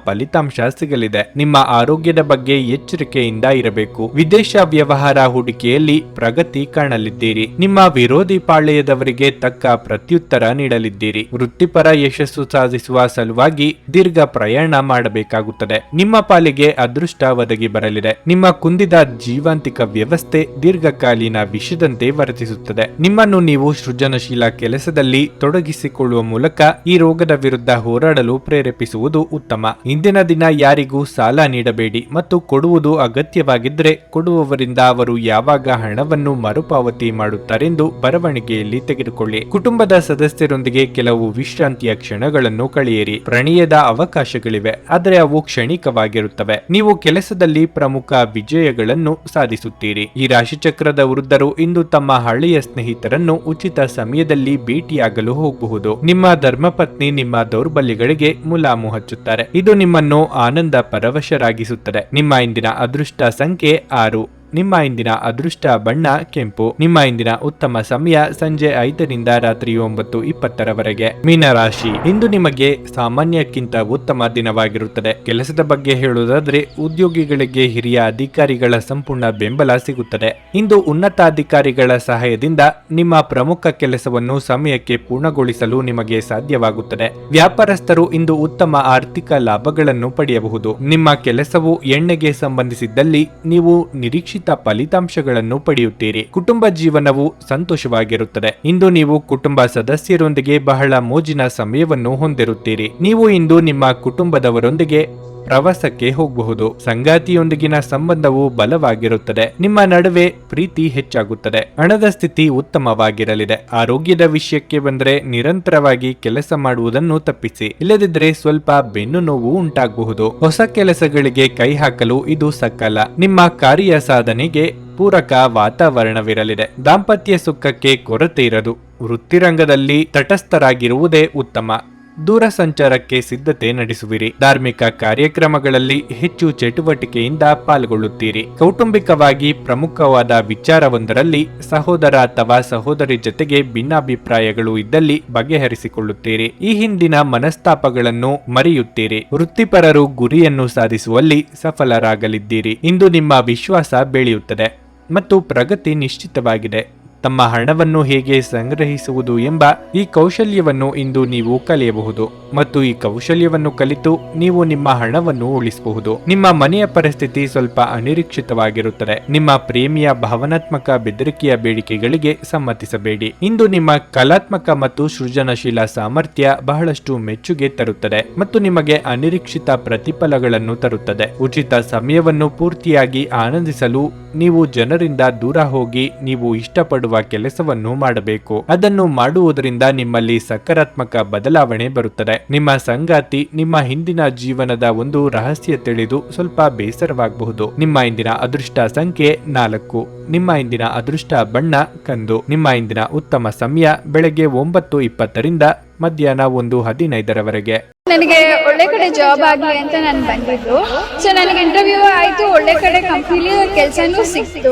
ಫಲಿತಾಂಶ ಸಿಗಲಿದೆ. ನಿಮ್ಮ ಆರೋಗ್ಯದ ಬಗ್ಗೆ ಎಚ್ಚರಿಕೆಯಿಂದ ಇರಬೇಕು. ವಿದೇಶ ವ್ಯವಹಾರ ಹೂಡಿಕೆಯಲ್ಲಿ ಪ್ರಗತಿ ಕಾಣಲಿದ್ದೀರಿ. ನಿಮ್ಮ ವಿರೋಧಿ ಪಾಳ್ಯದವರಿಗೆ ತಕ್ಕ ಪ್ರತ್ಯುತ್ತರ ನೀಡಲಿದ್ದೀರಿ. ವೃತ್ತಿಪರ ಯಶಸ್ಸು ಸಾಧಿಸುವ ಸಲುವಾಗಿ ದೀರ್ಘ ಪ್ರಯಾಣ ಮಾಡಬೇಕಾಗುತ್ತದೆ. ನಿಮ್ಮ ಪಾಲಿಗೆ ಅದೃಷ್ಟ ಒದಗಿ ಬರಲಿದೆ. ನಿಮ್ಮ ಕುಂದಿದ ಜೀವಂತಿಕ ವ್ಯವಸ್ಥೆ ದೀರ್ಘಕಾಲೀನ ವಿಷದಂತೆ ವರ್ತಿಸುತ್ತದೆ. ನಿಮ್ಮನ್ನು ನೀವು ಸೃಜನಶೀಲ ಕೆಲಸದಲ್ಲಿ ತೊಡಗಿಸಿಕೊಳ್ಳುವ ಮೂಲಕ ಈ ರೋಗದ ವಿರುದ್ಧ ಹೋರಾಡಲು ಪ್ರೇರೇಪಿಸುವುದು ಉತ್ತಮ. ಇಂದಿನ ದಿನ ಯಾರಿಗೂ ಸಾಲ ನೀಡಬೇಡಿ ಮತ್ತು ಕೊಡುವುದು ಅಗತ್ಯವಾಗಿದ್ದರೆ ಕೊಡುವವರಿಂದ ಅವರು ಯಾವಾಗ ಹಣವನ್ನು ಮರುಪಾವತಿ ಮಾಡುತ್ತಾರೆಂದು ಬರವಣಿಗೆಯಲ್ಲಿ ತೆಗೆದುಕೊಳ್ಳಿ. ಕುಟುಂಬದ ಸದಸ್ಯರೊಂದಿಗೆ ಕೆಲವು ವಿಶ್ರಾಂತಿಯ ಕ್ಷಣಗಳನ್ನು ಕಳೆಯಿರಿ. ಪ್ರಣಯದ ಅವಕಾಶಗಳಿವೆ, ಆದರೆ ಅವು ಕ್ಷಣಿಕವಾಗಿರುತ್ತವೆ. ನೀವು ಕೆಲಸದಲ್ಲಿ ಪ್ರಮುಖ ವಿಜಯಗಳನ್ನು ಸಾಧಿಸುತ್ತೀರಿ. ಈ ರಾಶಿಚಕ್ರದ ವೃದ್ಧರು ಇಂದು ತಮ್ಮ ಹಳೆಯ ಸ್ನೇಹಿತರನ್ನು ಉಚಿತ ಸಮಯದಲ್ಲಿ ಭೇಟಿಯಾಗಲು ಹೋಗಬಹುದು. ನಿಮ್ಮ ಧರ್ಮಪತ್ನಿ ನಿಮ್ಮ ದೌರ್ಬಲ್ಯಗಳಿಗೆ ಮುಲಾಮು ಹಚ್ಚುತ್ತಾರೆ. ಇದು ನಿಮ್ಮನ್ನು ಆನಂದ ಪರವಶರಾಗಿಸುತ್ತದೆ. ನಿಮ್ಮ ಇಂದಿನ ಅದೃಷ್ಟ ಸಂಖ್ಯೆ 6. ನಿಮ್ಮ ಇಂದಿನ ಅದೃಷ್ಟ ಬಣ್ಣ ಕೆಂಪು. ನಿಮ್ಮ ಇಂದಿನ ಉತ್ತಮ ಸಮಯ ಸಂಜೆ 5 ರಿಂದ ರಾತ್ರಿ 9:20 ರವರೆಗೆ. ಮೀನರಾಶಿ, ಇಂದು ನಿಮಗೆ ಸಾಮಾನ್ಯಕ್ಕಿಂತ ಉತ್ತಮ ದಿನವಾಗಿರುತ್ತದೆ. ಕೆಲಸದ ಬಗ್ಗೆ ಹೇಳುವುದಾದ್ರೆ ಉದ್ಯೋಗಿಗಳಿಗೆ ಹಿರಿಯ ಅಧಿಕಾರಿಗಳ ಸಂಪೂರ್ಣ ಬೆಂಬಲ ಸಿಗುತ್ತದೆ. ಇಂದು ಉನ್ನತ ಅಧಿಕಾರಿಗಳ ಸಹಾಯದಿಂದ ನಿಮ್ಮ ಪ್ರಮುಖ ಕೆಲಸವನ್ನು ಸಮಯಕ್ಕೆ ಪೂರ್ಣಗೊಳಿಸಲು ನಿಮಗೆ ಸಾಧ್ಯವಾಗುತ್ತದೆ. ವ್ಯಾಪಾರಸ್ಥರು ಇಂದು ಉತ್ತಮ ಆರ್ಥಿಕ ಲಾಭಗಳನ್ನು ಪಡೆಯಬಹುದು. ನಿಮ್ಮ ಕೆಲಸವು ಎಣ್ಣೆಗೆ ಸಂಬಂಧಿಸಿದ್ದಲ್ಲಿ ನೀವು ನಿರೀಕ್ಷಿತ ಫಲಿತಾಂಶಗಳನ್ನು ಪಡೆಯುತ್ತೀರಿ. ಕುಟುಂಬ ಜೀವನವು ಸಂತೋಷವಾಗಿರುತ್ತದೆ. ಇಂದು ನೀವು ಕುಟುಂಬ ಸದಸ್ಯರೊಂದಿಗೆ ಬಹಳ ಮೋಜಿನ ಸಮಯವನ್ನು ಹೊಂದಿರುತ್ತೀರಿ. ನೀವು ಇಂದು ನಿಮ್ಮ ಕುಟುಂಬದವರೊಂದಿಗೆ ಪ್ರವಾಸಕ್ಕೆ ಹೋಗಬಹುದು. ಸಂಗಾತಿಯೊಂದಿಗಿನ ಸಂಬಂಧವು ಬಲವಾಗಿರುತ್ತದೆ. ನಿಮ್ಮ ನಡುವೆ ಪ್ರೀತಿ ಹೆಚ್ಚಾಗುತ್ತದೆ. ಹಣದ ಸ್ಥಿತಿ ಉತ್ತಮವಾಗಿರಲಿದೆ. ಆರೋಗ್ಯದ ವಿಷಯಕ್ಕೆ ಬಂದರೆ ನಿರಂತರವಾಗಿ ಕೆಲಸ ಮಾಡುವುದನ್ನು ತಪ್ಪಿಸಿ. ಇಲ್ಲದಿದ್ದರೆ ಸ್ವಲ್ಪ ಬೆನ್ನು ನೋವು ಉಂಟಾಗಬಹುದು. ಹೊಸ ಕೆಲಸಗಳಿಗೆ ಕೈ ಹಾಕಲು ಇದು ಸಕಾಲ. ನಿಮ್ಮ ಕಾರ್ಯ ಸಾಧನೆಗೆ ಪೂರಕ ವಾತಾವರಣವಿರಲಿದೆ. ದಾಂಪತ್ಯ ಸುಖಕ್ಕೆ ಕೊರತೆ ಇರದು. ವೃತ್ತಿರಂಗದಲ್ಲಿ ತಟಸ್ಥರಾಗಿರುವುದೇ ಉತ್ತಮ. ದೂರ ಸಂಚಾರಕ್ಕೆ ಸಿದ್ಧತೆ ನಡೆಸುವಿರಿ. ಧಾರ್ಮಿಕ ಕಾರ್ಯಕ್ರಮಗಳಲ್ಲಿ ಹೆಚ್ಚು ಚಟುವಟಿಕೆಯಿಂದ ಪಾಲ್ಗೊಳ್ಳುತ್ತೀರಿ. ಕೌಟುಂಬಿಕವಾಗಿ ಪ್ರಮುಖವಾದ ವಿಚಾರವೊಂದರಲ್ಲಿ ಸಹೋದರ ಅಥವಾ ಸಹೋದರಿ ಜೊತೆಗೆ ಭಿನ್ನಾಭಿಪ್ರಾಯಗಳು ಇದ್ದಲ್ಲಿ ಬಗೆಹರಿಸಿಕೊಳ್ಳುತ್ತೀರಿ. ಈ ಹಿಂದಿನ ಮನಸ್ತಾಪಗಳನ್ನು ಮರೆಯುತ್ತೀರಿ. ವೃತ್ತಿಪರರು ಗುರಿಯನ್ನು ಸಾಧಿಸುವಲ್ಲಿ ಸಫಲರಾಗಲಿದ್ದೀರಿ. ಇಂದು ನಿಮ್ಮ ವಿಶ್ವಾಸ ಬೆಳೆಯುತ್ತದೆ ಮತ್ತು ಪ್ರಗತಿ ನಿಶ್ಚಿತವಾಗಿದೆ. ತಮ್ಮ ಹಣವನ್ನು ಹೇಗೆ ಸಂಗ್ರಹಿಸುವುದು ಎಂಬ ಈ ಕೌಶಲ್ಯವನ್ನು ಇಂದು ನೀವು ಕಲಿಯಬಹುದು ಮತ್ತು ಈ ಕೌಶಲ್ಯವನ್ನು ಕಲಿತು ನೀವು ನಿಮ್ಮ ಹಣವನ್ನು ಉಳಿಸಬಹುದು. ನಿಮ್ಮ ಮನೆಯ ಪರಿಸ್ಥಿತಿ ಸ್ವಲ್ಪ ಅನಿರೀಕ್ಷಿತವಾಗಿರುತ್ತದೆ. ನಿಮ್ಮ ಪ್ರೇಮಿಯ ಭಾವನಾತ್ಮಕ ಬೆದರಿಕೆಯ ಬೇಡಿಕೆಗಳಿಗೆ ಸಮ್ಮತಿಸಬೇಡಿ. ಇಂದು ನಿಮ್ಮ ಕಲಾತ್ಮಕ ಮತ್ತು ಸೃಜನಶೀಲ ಸಾಮರ್ಥ್ಯ ಬಹಳಷ್ಟು ಮೆಚ್ಚುಗೆ ತರುತ್ತದೆ ಮತ್ತು ನಿಮಗೆ ಅನಿರೀಕ್ಷಿತ ಪ್ರತಿಫಲಗಳನ್ನು ತರುತ್ತದೆ. ಉಚಿತ ಸಮಯವನ್ನು ಪೂರ್ತಿಯಾಗಿ ಆನಂದಿಸಲು ನೀವು ಜನರಿಂದ ದೂರ ಹೋಗಿ ನೀವು ಇಷ್ಟಪಡುವ ಕೆಲಸವನ್ನು ಮಾಡಬೇಕು. ಅದನ್ನು ಮಾಡುವುದರಿಂದ ನಿಮ್ಮಲ್ಲಿ ಸಕಾರಾತ್ಮಕ ಬದಲಾವಣೆ ಬರುತ್ತದೆ. ನಿಮ್ಮ ಸಂಗಾತಿ ನಿಮ್ಮ ಹಿಂದಿನ ಜೀವನದ ಒಂದು ರಹಸ್ಯ ತಿಳಿದು ಸ್ವಲ್ಪ ಬೇಸರವಾಗಬಹುದು. ನಿಮ್ಮ ಇಂದಿನ ಅದೃಷ್ಟ ಸಂಖ್ಯೆ 4. ನಿಮ್ಮ ಇಂದಿನ ಅದೃಷ್ಟ ಬಣ್ಣ ಕಂದು. ನಿಮ್ಮ ಇಂದಿನ ಉತ್ತಮ ಸಮಯ ಬೆಳಗ್ಗೆ 9:20ರಿಂದ ಮಧ್ಯಾಹ್ನ 1:15 ನನಗೆ ಒಳ್ಳೆ ಕಡೆ ಜಾಬ್ ಆಗಲಿ ಅಂತ ನಾನು ಬಂದಿದ್ದು. ಸೊ ನನಗೆ ಇಂಟರ್ವ್ಯೂ ಆಯ್ತು, ಒಳ್ಳೆ ಕಡೆ ಕಂಪ್ನಿಲಿ ಕೆಲಸನೂ ಸಿಕ್ತು.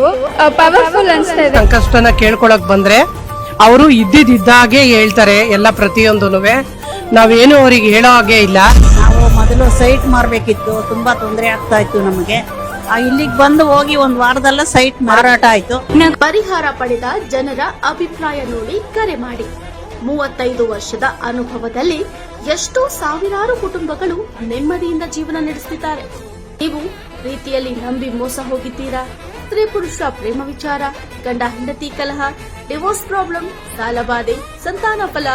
ಪವರ್ಫುಲ್ ಅನ್ಸ್ತಾ ಇದೆ. ಸಂಕಷ್ಟನ ಕೇಳ್ಕೊಳಕ್ ಬಂದ್ರೆ ಅವರು ಇದ್ದಿದ್ದಾಗೆ ಹೇಳ್ತಾರೆ ಎಲ್ಲ ಪ್ರತಿಯೊಂದೂನುವೆ. ನಾವೇನು ಅವ್ರಿಗೆ ಹೇಳೋ ಹಾಗೆ ಇಲ್ಲ. ನಾವು ಮೊದಲು ಸೈಟ್ ಮಾರ್ಬೇಕಿತ್ತು, ತುಂಬಾ ತೊಂದರೆ ಆಗ್ತಾ ಇತ್ತು ನಮಗೆ. ಇಲ್ಲಿಗೆ ಬಂದು ಹೋಗಿ ಒಂದ್ ವಾರದಲ್ಲ ಸೈಟ್ ಮಾರಾಟ ಆಯ್ತು. ಪರಿಹಾರ ಪಡೆದ ಜನರ ಅಭಿಪ್ರಾಯ ನೋಡಿ ಕರೆ ಮಾಡಿ. 35 ವರ್ಷದ ಅನುಭವದಲ್ಲಿ ಎಷ್ಟೋ ಸಾವಿರಾರು ಕುಟುಂಬಗಳು ನೆಮ್ಮದಿಯಿಂದ ಜೀವನ ನಡೆಸುತ್ತಿದ್ದಾರೆ. ನೀವು ಪ್ರೀತಿಯಲ್ಲಿ ನಂಬಿ ಮೋಸ ಹೋಗಿದ್ದೀರಾ? ಸ್ತ್ರೀ ಪುರುಷ ಪ್ರೇಮ ವಿಚಾರ, ಗಂಡ ಹೆಂಡತಿ ಕಲಹ, ಡಿವೋರ್ಸ್ ಪ್ರಾಬ್ಲಮ್, ಸಾಲಬಾಧೆ, ಸಂತಾನ ಫಲ,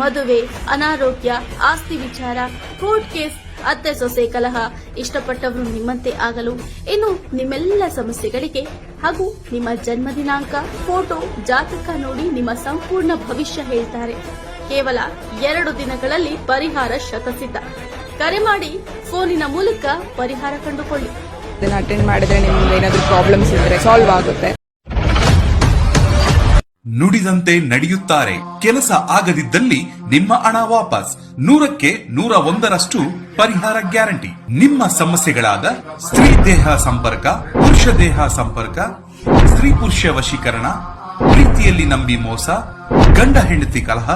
ಮದುವೆ, ಅನಾರೋಗ್ಯ, ಆಸ್ತಿ ವಿಚಾರ, ಕೋರ್ಟ್ ಕೇಸ್, ಅತ್ತೆ ಸೊಸೆ ಕಲಹ, ಇಷ್ಟಪಟ್ಟವರು ನಿಮ್ಮಂತೆ ಆಗಲು, ಇನ್ನು ನಿಮ್ಮೆಲ್ಲ ಸಮಸ್ಯೆಗಳಿಗೆ ಹಾಗೂ ನಿಮ್ಮ ಜನ್ಮ ದಿನಾಂಕ, ಫೋಟೋ, ಜಾತಕ ನೋಡಿ ನಿಮ್ಮ ಸಂಪೂರ್ಣ ಭವಿಷ್ಯ ಹೇಳ್ತಾರೆ. ಕೇವಲ 2 ದಿನಗಳಲ್ಲಿ ಪರಿಹಾರ ಶತಸಿದ್ಧ. ಕರೆ ಮಾಡಿ ಫೋನಿನ ಮೂಲಕ ಪರಿಹಾರ ಕಂಡುಕೊಳ್ಳಿ. ಅಟೆಂಡ್ ಮಾಡಿದ್ರೆ ನಿಮ್ಗೆ ಏನಾದರೂ ಪ್ರಾಬ್ಲಮ್ಸ್ ಇದ್ರೆ ಸಾಲ್ವ್ ಆಗುತ್ತೆ. ನುಡಿದಂತೆ ನಡೆಯುತ್ತಾರೆ. ಕೆಲಸ ಆಗದಿದ್ದಲ್ಲಿ ನಿಮ್ಮ ಹಣ ವಾಪಸ್. 100ಕ್ಕೆ 101ರಷ್ಟು ಪರಿಹಾರ ಗ್ಯಾರಂಟಿ. ನಿಮ್ಮ ಸಮಸ್ಯೆಗಳಾದ ಸ್ತ್ರೀ ದೇಹ ಸಂಪರ್ಕ, ಪುರುಷ ದೇಹ ಸಂಪರ್ಕ, ಸ್ತ್ರೀ ಪುರುಷ ವಶೀಕರಣ, ಪ್ರೀತಿಯಲ್ಲಿ ನಂಬಿ ಮೋಸ, ಗಂಡ ಹೆಂಡತಿ ಕಲಹ,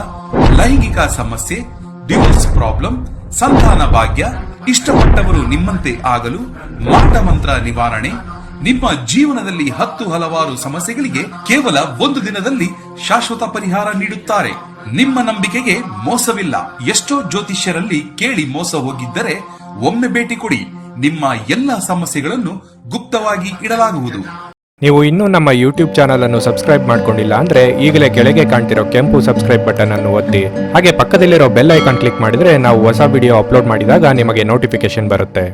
ಲೈಂಗಿಕ ಸಮಸ್ಯೆ, ಡಿವೋರ್ಸ್ ಪ್ರಾಬ್ಲಮ್, ಸಂತಾನ ಭಾಗ್ಯ, ಇಷ್ಟಪಟ್ಟವರು ನಿಮ್ಮಂತೆ ಆಗಲು, ಮಾಟ ಮಂತ್ರ ನಿವಾರಣೆ, ನಿಮ್ಮ ಜೀವನದಲ್ಲಿ 10 ಹಲವಾರು ಸಮಸ್ಯೆಗಳಿಗೆ ಕೇವಲ 1 ದಿನದಲ್ಲಿ ಶಾಶ್ವತ ಪರಿಹಾರ ನೀಡುತ್ತಾರೆ. ನಿಮ್ಮ ನಂಬಿಕೆಗೆ ಮೋಸವಿಲ್ಲ. ಎಷ್ಟೋ ಜ್ಯೋತಿಷ್ಯರಲ್ಲಿ ಕೇಳಿ ಮೋಸ ಹೋಗಿದ್ದರೆ ಒಮ್ಮೆ ಭೇಟಿ ಕೊಡಿ. ನಿಮ್ಮ ಎಲ್ಲ ಸಮಸ್ಯೆಗಳನ್ನು ಗುಪ್ತವಾಗಿ ಇಡಲಾಗುವುದು. ನೀವು ಇನ್ನೂ ನಮ್ಮ ಯೂಟ್ಯೂಬ್ ಚಾನಲ್ ಅನ್ನು ಸಬ್ಸ್ಕ್ರೈಬ್ ಮಾಡ್ಕೊಂಡಿಲ್ಲ ಅಂದ್ರೆ ಈಗಲೇ ಕೆಳಗೆ ಕಾಣ್ತಿರೋ ಕೆಂಪು ಸಬ್ಸ್ಕ್ರೈಬ್ ಬಟನ್ ಅನ್ನು ಒತ್ತಿ. ಹಾಗೆ ಪಕ್ಕದಲ್ಲಿರೋ ಬೆಲ್ ಐಕಾನ್ ಕ್ಲಿಕ್ ಮಾಡಿದ್ರೆ ನಾವು ಹೊಸ ವಿಡಿಯೋ ಅಪ್ಲೋಡ್ ಮಾಡಿದಾಗ ನಿಮಗೆ ನೋಟಿಫಿಕೇಶನ್ ಬರುತ್ತೆ.